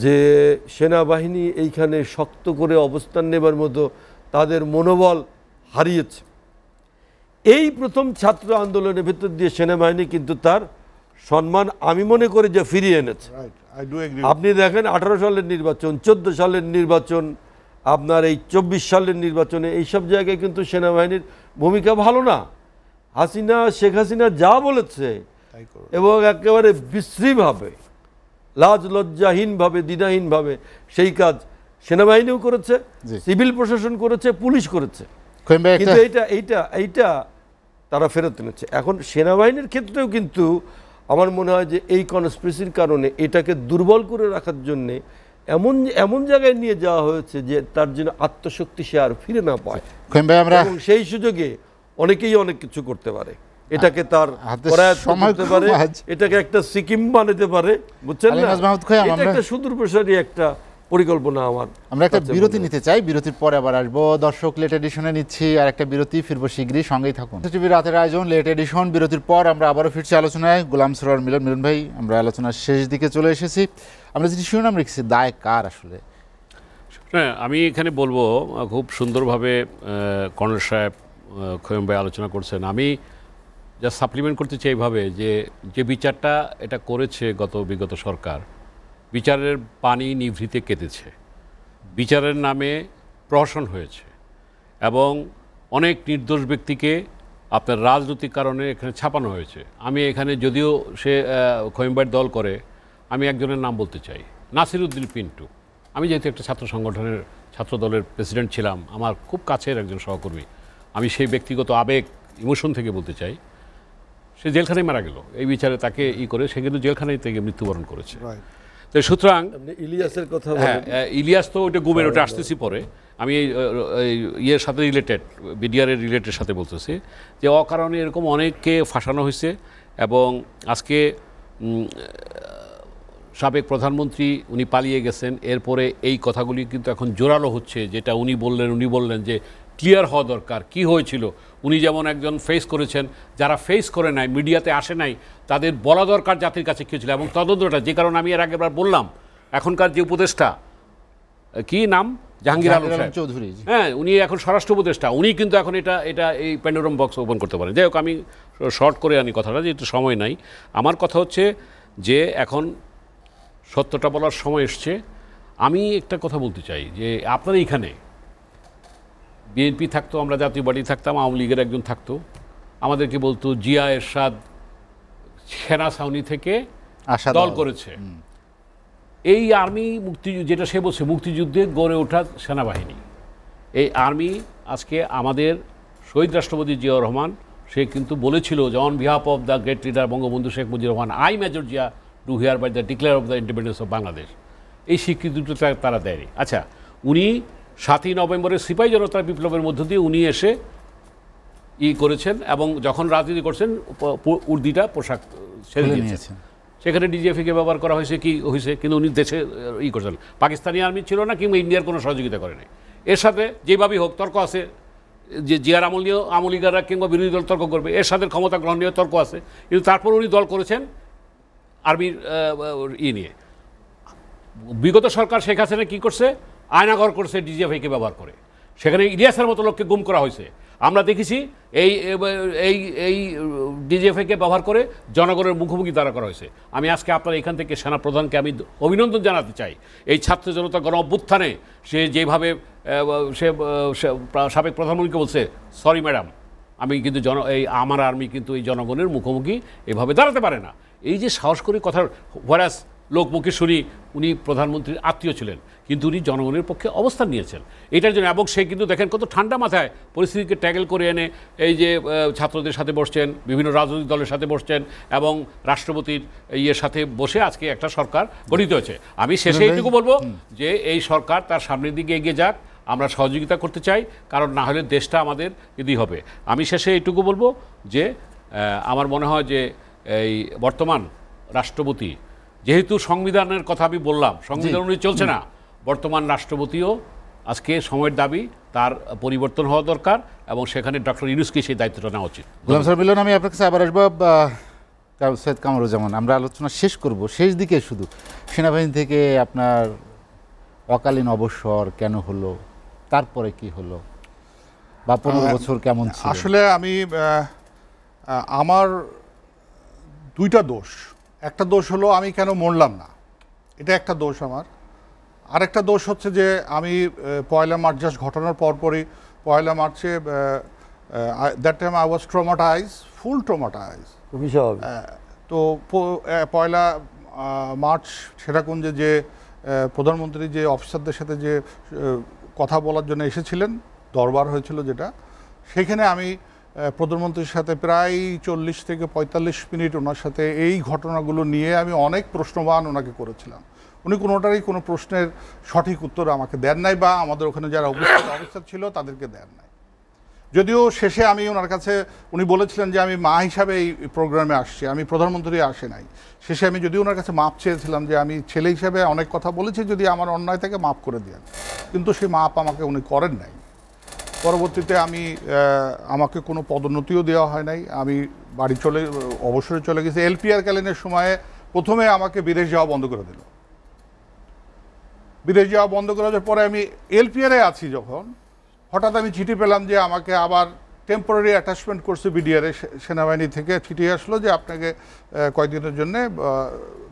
যে সেনাবাহিনী এইখানে শক্ত করে অবস্থান নেবার মতো তাদের মনোবল হারিয়েছে। এই প্রথম ছাত্র আন্দোলনের ভেতর দিয়ে সেনাবাহিনী কিন্তু তার সম্মান আমি মনে করি যে ফিরিয়ে এনেছে। আপনি দেখেন 18 সালের নির্বাচন, 14 সালের নির্বাচন, আপনার এই 24 সালের নির্বাচনে এইসব জায়গায় কিন্তু সেনাবাহিনীর ভূমিকা ভালো না। শেখ হাসিনা যা বলেছে এবং একেবারে বিশ্রীভাবে, লাজ লজ্জাহীনভাবে, দ্বিধাহীনভাবে সেই কাজ সেনাবাহিনীও করেছে, সিভিল প্রশাসন করেছে, পুলিশ করেছে, কিন্তু এইটা তারা ফেরত এনেছে। এখন সেনাবাহিনীর ক্ষেত্রেও কিন্তু আমার মনে হয় যে এই কনস্পিরেসির কারণে এটাকে দুর্বল করে রাখার জন্যে এমন জায়গায় নিয়ে যাওয়া হয়েছে যে তার জন্য আত্মশক্তি সে আর ফিরে না পায়, এবং সেই সুযোগে অনেকেই অনেক কিছু করতে পারে, এটাকে তার করতে পারে, এটাকে একটা সিকিম বানাতে পারে, বুঝছেন না? এটা একটা সুদূরপ্রসারী একটা পরিকল্পনা। আমরা একটা বিরতি নিতে চাই, বিরতির পরে আবার আসবো। দর্শক, লেট এডিশনে নিচ্ছি আর একটা বিরতি, ফিরবো শীঘ্রই, সঙ্গেই থাকুন। টিভি রাতের আয়োজন লেট এডিশন, বিরতির পর আমরা আবারও ফিরছি আলোচনায়। গোলাম সরোয়ার মিলন ভাই, আমরা আলোচনার শেষ দিকে চলে এসেছি। আমরা যেটি শিরোনাম রেখেছি, দায় কার আসলে? হ্যাঁ, আমি এখানে বলবো খুব সুন্দরভাবে কর্নেল সাহেব, খোয়েম ভাই আলোচনা করছেন। আমি যা সাপ্লিমেন্ট করতে চাই এইভাবে যে বিচারটা এটা করেছে বিগত সরকার, বিচারের পানি নিভৃতে কেটেছে, বিচারের নামে প্রহসন হয়েছে এবং অনেক নির্দোষ ব্যক্তিকে আপনার রাজনৈতিক কারণে এখানে ছাপানো হয়েছে। আমি এখানে যদিও সে খোয়েম্বার দল করে, আমি একজনের নাম বলতে চাই, নাসিরউদ্দিন পিন্টু। আমি যেহেতু একটা ছাত্র সংগঠনের ছাত্র দলের প্রেসিডেন্ট ছিলাম, আমার খুব কাছের একজন সহকর্মী, আমি সেই ব্যক্তিগত আবেগ, ইমোশন থেকে বলতে চাই, সে জেলখানায় মারা গেল এই বিচারে, তাকে করে সে কিন্তু জেলখানায় থেকে মৃত্যুবরণ করেছে। তো সুতরাং ইলিয়াসের কথা, হ্যাঁ, ইলিয়াস তো ওইটা গুমের, ওটা আসতেছি পরে। আমি ইয়ের সাথে রিলেটেড, বিডিআরের রিলেটেড সাথে বলতেছি যে অকারণে এরকম অনেককে ফাঁসানো হয়েছে। এবং আজকে সাবেক প্রধানমন্ত্রী উনি পালিয়ে গেছেন, এরপরে এই কথাগুলি কিন্তু এখন জোরালো হচ্ছে, যেটা উনি বললেন যে ক্লিয়ার হওয়া দরকার কি হয়েছিল। উনি যেমন একজন ফেস করেছেন, যারা ফেস করে নাই, মিডিয়াতে আসে নাই, তাদের বলা দরকার জাতির কাছে কী ছিল এবং তদন্তটা। যে কারণে আমি এর আগেবার বললাম, এখনকার যে উপদেষ্টা, কি নাম, জাহাঙ্গীর আলম চৌধুরী, হ্যাঁ, উনি এখন স্বরাষ্ট্র উপদেষ্টা, উনি কিন্তু এখন এটা এই প্যান্ডোরাম বক্স ওপেন করতে পারেন। যাই হোক, আমি শর্ট করে আনি কথাটা, যেহেতু সময় নাই। আমার কথা হচ্ছে যে এখন সত্যটা বলার সময় এসছে। আমি একটা কথা বলতে চাই যে আপনার এইখানে বিএনপি থাকতো, আমরা জাতীয় পার্টি থাকতাম, আওয়ামী লীগের একজন থাকতো, আমাদেরকে বলতো জিয়া এরশাদ সেনা ছাউনি থেকে দল করেছে। এই আর্মি যেটা সে বলছে, মুক্তিযুদ্ধে গড়ে ওঠা সেনাবাহিনী, এই আর্মি আজকে আমাদের শহীদ রাষ্ট্রপতি জিয়াউর রহমান, সে কিন্তু বলেছিল যে on behalf of the great leader Bangabandhu Sheikh Mujibur Rahman, I major Zia do hereby the declare of the independence of Bangladesh. এই স্বীকৃতিটা তারা দেয়নি। আচ্ছা, উনি 7ই নভেম্বরের সিপাহী জনতার বিপ্লবের মধ্য দিয়ে উনি এসে করেছেন এবং যখন রাজনীতি করছেন উর্দিটা পোশাক ছেড়ে দিয়েছেন। সেখানে ডিজিএফকে ব্যবহার করা হয়েছে, কি হয়েছে, কিন্তু উনি দেশে করছেন। পাকিস্তানি আর্মি ছিল না কিংবা ইন্ডিয়ার কোনো সহযোগিতা করে নাই। এর সাথে যেভাবেই হোক তর্ক আছে, যে জিয়ার আমল নিয়েও আমলিগাররা কিংবা বিরোধী দল তর্ক করবে, এর সাথে ক্ষমতা গ্রহণ নিয়ে তর্ক আছে, কিন্তু তারপর উনি দল করেছেন আর্মির নিয়ে। বিগত সরকার শেখ হাসিনা কী করছে, আয়নাঘর করছে ডিজিএফকে ব্যবহার করে, সেখানে ইলিয়াসের মতো লোককে গুম করা হয়েছে। আমরা দেখেছি এই ডিজিএফকে ব্যবহার করে জনগণের মুখোমুখি দাঁড়া করা হয়েছে। আমি আজকে আপনার এখান থেকে সেনাপ্রধানকে আমি অভিনন্দন জানাতে চাই। এই ছাত্র জনতা গণ অভ্যুত্থানে সে যেভাবে সে সাবেক প্রধানমন্ত্রীকে বলছে, সরি ম্যাডাম, আমি কিন্তু আমার আর্মি কিন্তু এই জনগণের মুখোমুখি এভাবে দাঁড়াতে পারে না। এই যে সাহস করে কথা, হোয়ারাস লোকমুখে শুনি উনি প্রধানমন্ত্রীর আত্মীয় ছিলেন, কিন্তু উনি জনগণের পক্ষে অবস্থান নিয়েছেন এটার জন্য। এবং সে কিন্তু দেখেন কত ঠান্ডা মাথায় পরিস্থিতিকে ট্যাকেল করে এনে এই যে ছাত্রদের সাথে বসছেন, বিভিন্ন রাজনৈতিক দলের সাথে বসছেন এবং রাষ্ট্রপতির ইয়ের সাথে বসে আজকে একটা সরকার গঠিত হয়েছে। আমি শেষে এইটুকু বলবো যে এই সরকার তার সামনের দিকে এগিয়ে যাক, আমরা সহযোগিতা করতে চাই, কারণ না হলে দেশটা আমাদের ইদি হবে। আমি শেষে এইটুকু বলবো যে আমার মনে হয় যে এই বর্তমান রাষ্ট্রপতি, যেহেতু সংবিধানের কথা আমি বললাম, সংবিধান অনুযায়ী চলছে না, বর্তমান রাষ্ট্রপতিও আজকে সময়ের দাবি, তার পরিবর্তন হওয়া দরকার এবং সেখানে ডক্টর ইউনূসকে সেই দায়িত্বটা নেওয়া উচিত। গোলাম স্যার মিলন, আমি আপনার কাছে আবার আসবো। সৈয়দ কামরুজ্জামান, আমরা আলোচনা শেষ করব শেষ দিকে শুধু সেনাবাহিনী থেকে আপনার অকালীন অবসর কেন হলো, তারপরে কি হলো, বা 15 বছর কেমন ছিল? আসলে আমি আমার দুইটা দোষ। একটা দোষ হলো আমি কেন মরলাম না, এটা একটা দোষ আমার। আরেকটা দোষ হচ্ছে যে আমি 1 মার্চ জাস্ট ঘটনার পরপরই 1 মার্চে that time I was traumatise, full traumatise. খুবই স্বাভাবিক। তো 1 মার্চ সেরাকুঞ্জে যে প্রধানমন্ত্রী যে অফিসারদের সাথে যে কথা বলার জন্য এসেছিলেন, দরবার হয়েছিল যেটা, সেখানে আমি প্রধানমন্ত্রীর সাথে প্রায় 40 থেকে 45 মিনিট ওনার সাথে এই ঘটনাগুলো নিয়ে আমি অনেক প্রশ্নবান ওনাকে করেছিলাম। উনি কোনোটারই কোনো প্রশ্নের সঠিক উত্তর আমাকে দেন নাই, বা আমাদের ওখানে যারা অফিসার ছিল তাদেরকে দেন নাই। যদিও শেষে আমি ওনার কাছে, উনি বলেছিলেন যে আমি মা হিসাবে এই প্রোগ্রামে আসছি, আমি প্রধানমন্ত্রী আসে নাই। শেষে আমি যদি ওনার কাছে মাপ চেয়েছিলাম যে আমি ছেলে হিসাবে অনেক কথা বলেছি, যদি আমার অন্যায় থেকে মাপ করে দেন, কিন্তু সেই মাপ আমাকে উনি করেন নাই। পরবর্তীতে আমাকে কোনো পদোন্নতিও দেওয়া হয় নাই, আমি বাড়ি অবসরে চলে গেছি। এলপিআর কালীনের সময়ে প্রথমে আমাকে বিদেশ যাওয়া বন্ধ করে দিল। বিদেশ যাওয়া বন্ধ করার পরে আমি এলপিআরে আছি যখন, হঠাৎ আমি চিঠি পেলাম যে আমাকে আবার টেম্পোরারি অ্যাটাচমেন্ট করছে বিডিআরে, সেনাবাহিনী থেকে চিঠি আসলো যে আপনাকে কয়েকদিনের জন্য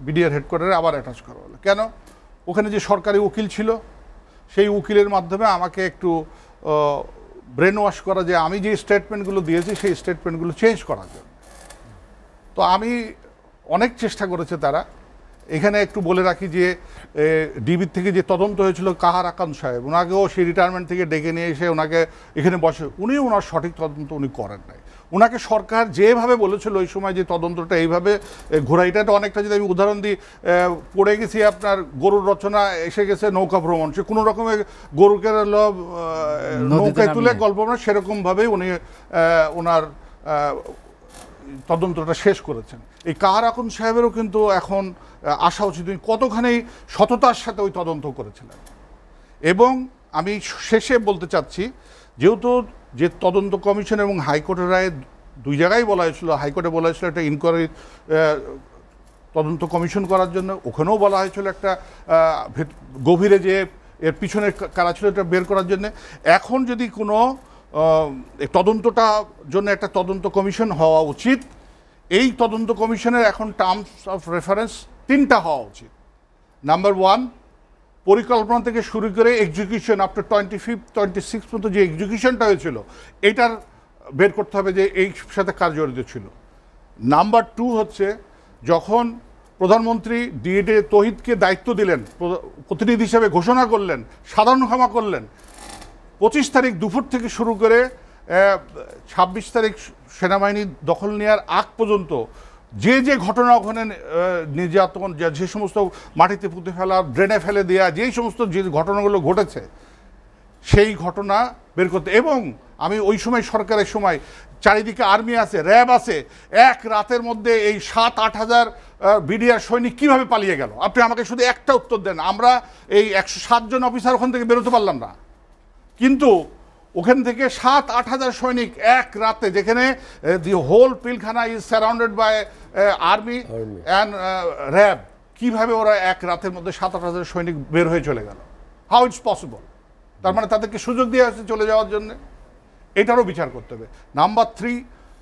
বিডিআর হেডকোয়ার্টারে আবার অ্যাটাচ করা হলো। কেন? ওখানে যে সরকারি উকিল ছিল, সেই উকিলের মাধ্যমে আমাকে একটু ব্রেন ওয়াশ করা, যে আমি যে স্টেটমেন্টগুলো দিয়েছি সেই স্টেটমেন্টগুলো চেঞ্জ করার জন্য। তো আমি অনেক চেষ্টা করেছে তারা। এখানে একটু বলে রাখি যে ডিবির থেকে যে তদন্ত হয়েছিল কাহার আকান সাহেব, ওনাকেও সেই রিটায়ারমেন্ট থেকে ডেকে নিয়ে এসে ওনাকে এখানে বসে, উনি ওনার সঠিক তদন্ত উনি করেন নাই। ওনাকে সরকার যেভাবে বলেছিল ওই সময় যে তদন্তটা এইভাবে ঘোরাইটা অনেকটা, যদি আমি উদাহরণ দিই, পড়ে গেছি আপনার গরুর রচনা, এসে গেছে নৌকা ভ্রমণ, সে কোনো রকমের গরুকে নৌকায় তুলে গল্প না, সেরকমভাবেই উনি ওনার তদন্তটা শেষ করেছেন। এই কাহার আকুন সাহেবেরও কিন্তু এখন আসা উচিত, কতখানি সততার সাথে ওই তদন্ত করেছিলেন। এবং আমি শেষে বলতে চাচ্ছি, যেহেতু যে তদন্ত কমিশন এবং হাইকোর্টের রায়ে দুই জায়গায় বলা হয়েছিল, হাইকোর্টে বলা হয়েছিল একটা ইনকোয়ারি তদন্ত কমিশন করার জন্য, ওখানেও বলা হয়েছিল একটা গভীরে যে এর পিছনে কারা ছিল এটা বের করার জন্য। এখন যদি কোনো তদন্তটা জন্য একটা তদন্ত কমিশন হওয়া উচিত, এই তদন্ত কমিশনের এখন টার্মস অফ রেফারেন্স 3টা হওয়া উচিত। নাম্বার 1, পরিকল্পনা থেকে শুরু করে এক্সিকিউশন আফটার 25, 26 পর্যন্ত যে এক্সিকিউশনটা হয়েছিল, এটার বের করতে হবে যে এই সাথে কার জড়িত ছিল। নাম্বার 2 হচ্ছে, যখন প্রধানমন্ত্রী ডিএডে তৌহিদকে দায়িত্ব দিলেন, প্রতিনিধি হিসেবে ঘোষণা করলেন, সাধারণ ক্ষমা করলেন, 25 তারিখ দুপুর থেকে শুরু করে 26 তারিখ সেনাবাহিনী দখল নেওয়ার আগ পর্যন্ত যে যে ঘটনা ওখানে নির্যাতন, যে সমস্ত মাটিতে পুঁতে ফেলা, ড্রেনে ফেলে দেওয়া, যেই সমস্ত যে ঘটনাগুলো ঘটেছে, সেই ঘটনা বের করতে। এবং আমি ওই সময় সরকারের সময় চারিদিকে আর্মি আছে, র্যাব আছে, এক রাতের মধ্যে এই 7-8 হাজার বিডিআর সৈনিক কীভাবে পালিয়ে গেল? আপনি আমাকে শুধু একটা উত্তর দেন। আমরা এই 107 জন অফিসার ওখান থেকে বেরোতে পারলাম না, কিন্তু ওখান থেকে 7-8 হাজার সৈনিক এক রাতে, যেখানে the whole Pilkhana is surrounded by army and RAB, কীভাবে ওরা এক রাতের মধ্যে 7-8 হাজার সৈনিক বের হয়ে চলে গেল? How it's possible? তার মানে তাদেরকে সুযোগ দিয়ে আসছে চলে যাওয়ার জন্য। এটারও বিচার করতে হবে। নাম্বার 3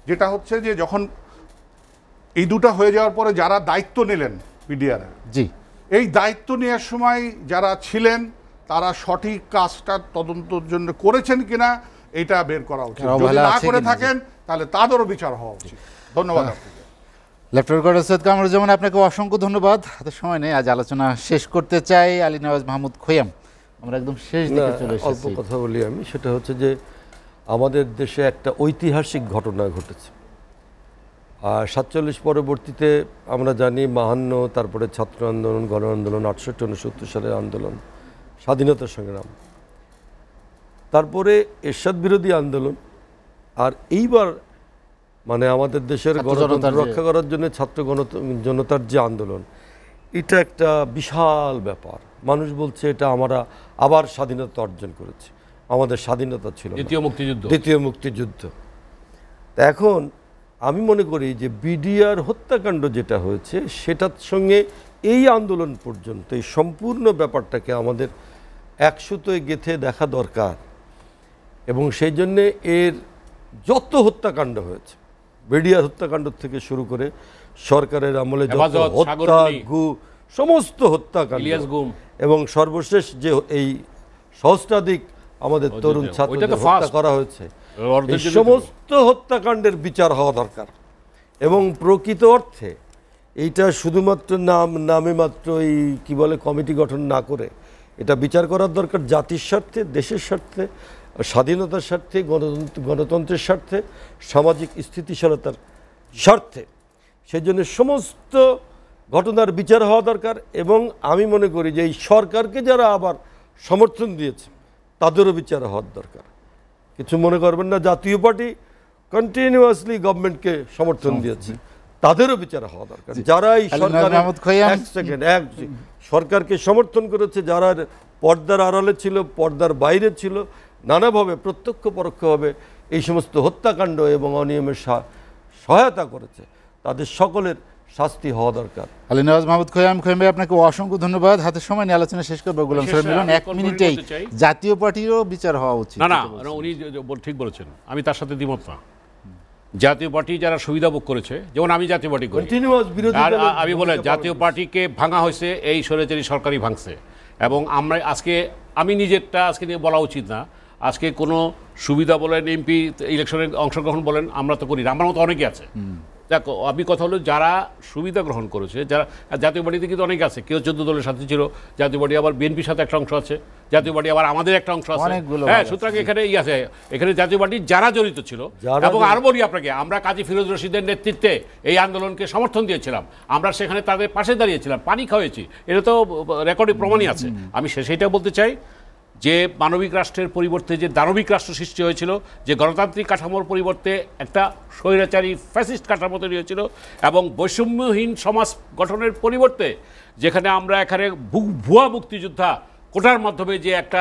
যেটা হচ্ছে যে, যখন এই দুটা হয়ে যাওয়ার পরে যারা দায়িত্ব নিলেন বিডিআরের, জি, এই দায়িত্ব নেওয়ার সময় যারা ছিলেন তারা সঠিক কাজটা তদন্তের জন্য করেছেন কিনা এটা বের করা উচিত। যদি না করে থাকেন তাহলে তাদেরও বিচার হওয়া উচিত। ধন্যবাদ আপনাকে। লেফটেন্যান্ট কর্নেল সৈয়দ কামরুজ্জামান, আপনাকে অসংখ্য ধন্যবাদ। হাতে সময় নেই, আজ আলোচনা শেষ করতে চাই। আলী নওয়াজ মাহমুদ খোয়াম, আমরা একদম শেষ দিকে চলে অল্প এসেছি। কথা বলি আমি, সেটা হচ্ছে যে আমাদের দেশে একটা ঐতিহাসিক ঘটনা ঘটেছে। আর 47 পরবর্তীতে আমরা জানি 52, তারপরে ছাত্র আন্দোলন, গণ আন্দোলন, 68-69 সালের আন্দোলন, স্বাধীনতা সংগ্রাম, তারপরে এরশাদ বিরোধী আন্দোলন, আর এইবার মানে আমাদের দেশের গণতন্ত্র রক্ষা করার জন্য ছাত্র জনতার যে আন্দোলন, এটা একটা বিশাল ব্যাপার। মানুষ বলছে এটা আমরা আবার স্বাধীনতা অর্জন করেছি, আমাদের স্বাধীনতা ছিল দ্বিতীয় মুক্তিযুদ্ধ। তা এখন আমি মনে করি যে বিডিআর হত্যাকাণ্ড যেটা হয়েছে সেটার সঙ্গে এই আন্দোলন পর্যন্ত এই সম্পূর্ণ ব্যাপারটাকে আমাদের একসুতোয় গেঁথে দেখা দরকার। এবং সেই জন্যে এর যত হত্যাকাণ্ড হয়েছে, বিডিআর হত্যাকাণ্ড থেকে শুরু করে সরকারের আমলে যত হত্যা, সমস্ত হত্যাকাণ্ড, এবং সর্বশেষ যে এই সহস্রাধিক আমাদের তরুণ ছাত্রদের হত্যা করা হয়েছে, এই সমস্ত হত্যাকাণ্ডের বিচার হওয়া দরকার। এবং প্রকৃত অর্থে এইটা শুধুমাত্র নামে মাত্র এই কি বলে কমিটি গঠন না করে এটা বিচার করার দরকার জাতির স্বার্থে, দেশের স্বার্থে, স্বাধীনতার স্বার্থে, গণতন্ত্রের স্বার্থে, সামাজিক স্থিতিশীলতার স্বার্থে। সেই জন্য সমস্ত ঘটনার বিচার হওয়া দরকার। এবং আমি মনে করি যে এই সরকারকে যারা আবার সমর্থন দিয়েছে তাদেরও বিচার হওয়ার দরকার। কিছু মনে করবেন না, জাতীয় পার্টি কন্টিনিউয়াসলি গভর্নমেন্টকে সমর্থন দিয়েছে, তাদেরও বিচার হওয়া দরকার। যারা এই সরকারকে সমর্থন করেছে, যারা পর্দার আড়ালে ছিল, পর্দার বাইরে ছিল, নানাভাবে প্রত্যক্ষ পরোক্ষভাবে এই সমস্ত হত্যাকাণ্ড এবং অনিয়মের সহায়তা করেছে, তাদের সকলের শাস্তি হওয়া দরকার। আলী নওয়াজ মাহমুদ খোয়াম, খোয়াম ভাই আপনাকে অসংখ্য ধন্যবাদ। হাতে সময় নিয়ে আলোচনা শেষ করবো। গোলাম সরোয়ার মিলন, 1 মিনিটেই জাতীয় পার্টিরও বিচার হওয়া উচিত। না, উনি ঠিক বলেছেন, আমি তার সাথে দ্বিমত না। জাতীয় পার্টি যারা সুবিধা ভোগ করেছে, যেমন আমি জাতীয় পার্টি করি, আর আমি বলে জাতীয় পার্টিকে ভাঙা হয়েছে, এই স্বৈরাচারী সরকারই ভাঙছে। এবং আমরা আমি নিজেরটা আজকে নিয়ে বলা উচিত না। আজকে কোনো সুবিধা বলেন, এমপি ইলেকশনে অংশগ্রহণ বলেন, আমরা তো করি না, আমার মতো অনেকে আছে। দেখো, আমি কথা হলো যারা সুবিধা গ্রহণ করেছে, যারা জাতীয় পার্টিতে কিন্তু অনেকে আছে, কেউ 14 দলের সাথে ছিল, জাতীয় পার্টি আবার বিএনপির সাথে একটা অংশ আছে, জাতীয় পার্টি আবার আমাদের একটা অংশ আছে। হ্যাঁ, সুতরাং এখানে আছে, এখানে জাতীয় পার্টি যারা জড়িত ছিল। এবং আরো বলি আপনাকে, আমরা কাজী ফিরোজ রশিদের নেতৃত্বে এই আন্দোলনকে সমর্থন দিয়েছিলাম, আমরা সেখানে তাদের পাশে দাঁড়িয়েছিলাম, পানি খাওয়াইছি, এটা তো রেকর্ডে প্রমাণই আছে। আমি সেটা বলতে চাই যে মানবিক রাষ্ট্রের পরিবর্তে যে দানবিক রাষ্ট্র সৃষ্টি হয়েছিল, যে গণতান্ত্রিক কাঠামোর পরিবর্তে একটা স্বৈরাচারী ফ্যাসিস্ট কাঠামো তৈরি হয়েছিল, এবং বৈষম্যহীন সমাজ গঠনের পরিবর্তে যেখানে আমরা এখানে ভুয়া মুক্তিযোদ্ধা কোটার মাধ্যমে যে একটা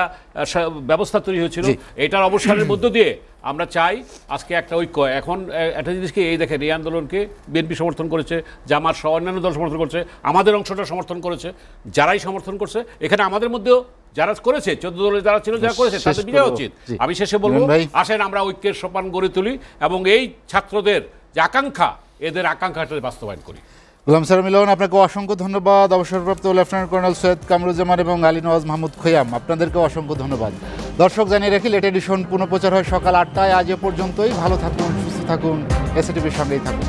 ব্যবস্থা তৈরি হয়েছিল, এটার অবসানের মধ্য দিয়ে আমরা চাই আজকে একটা ঐক্য। এখন একটা জিনিসকে এই দেখেন, এই আন্দোলনকে বিএনপি সমর্থন করেছে, জামাত সহ অন্যান্য দল সমর্থন করেছে, আমাদের অংশটা সমর্থন করেছে। যারাই সমর্থন করছে, এখানে আমাদের মধ্যেও যারা করেছে, 14 দলে যারা ছিল, যারা করেছে, তাদের বিজয় উচিত। আমি শেষে বলবো, আসেন আমরা ঐক্যের সোপান গড়ে তুলি এবং এই ছাত্রদের যে আকাঙ্ক্ষা, এদের আকাঙ্ক্ষাটা বাস্তবায়ন করি। গোলাম সরোয়ার মিলন, আপনাকে অসংখ্য ধন্যবাদ। অবসরপ্রাপ্ত লেফটেন্যান্ট কর্নেল সৈয়দ কামরুজ্জামান এবং আলী নওয়াজ মাহমুদ খোয়াম, আপনাদেরকে অসংখ্য ধন্যবাদ। দর্শক, জানিয়ে রাখি, লেট এডিশন পুনঃপ্রচার হয় সকাল 8টায়। আজ এ পর্যন্তই। ভালো থাকুন, সুস্থ থাকুন, এসএটিভির সঙ্গেই থাকুন।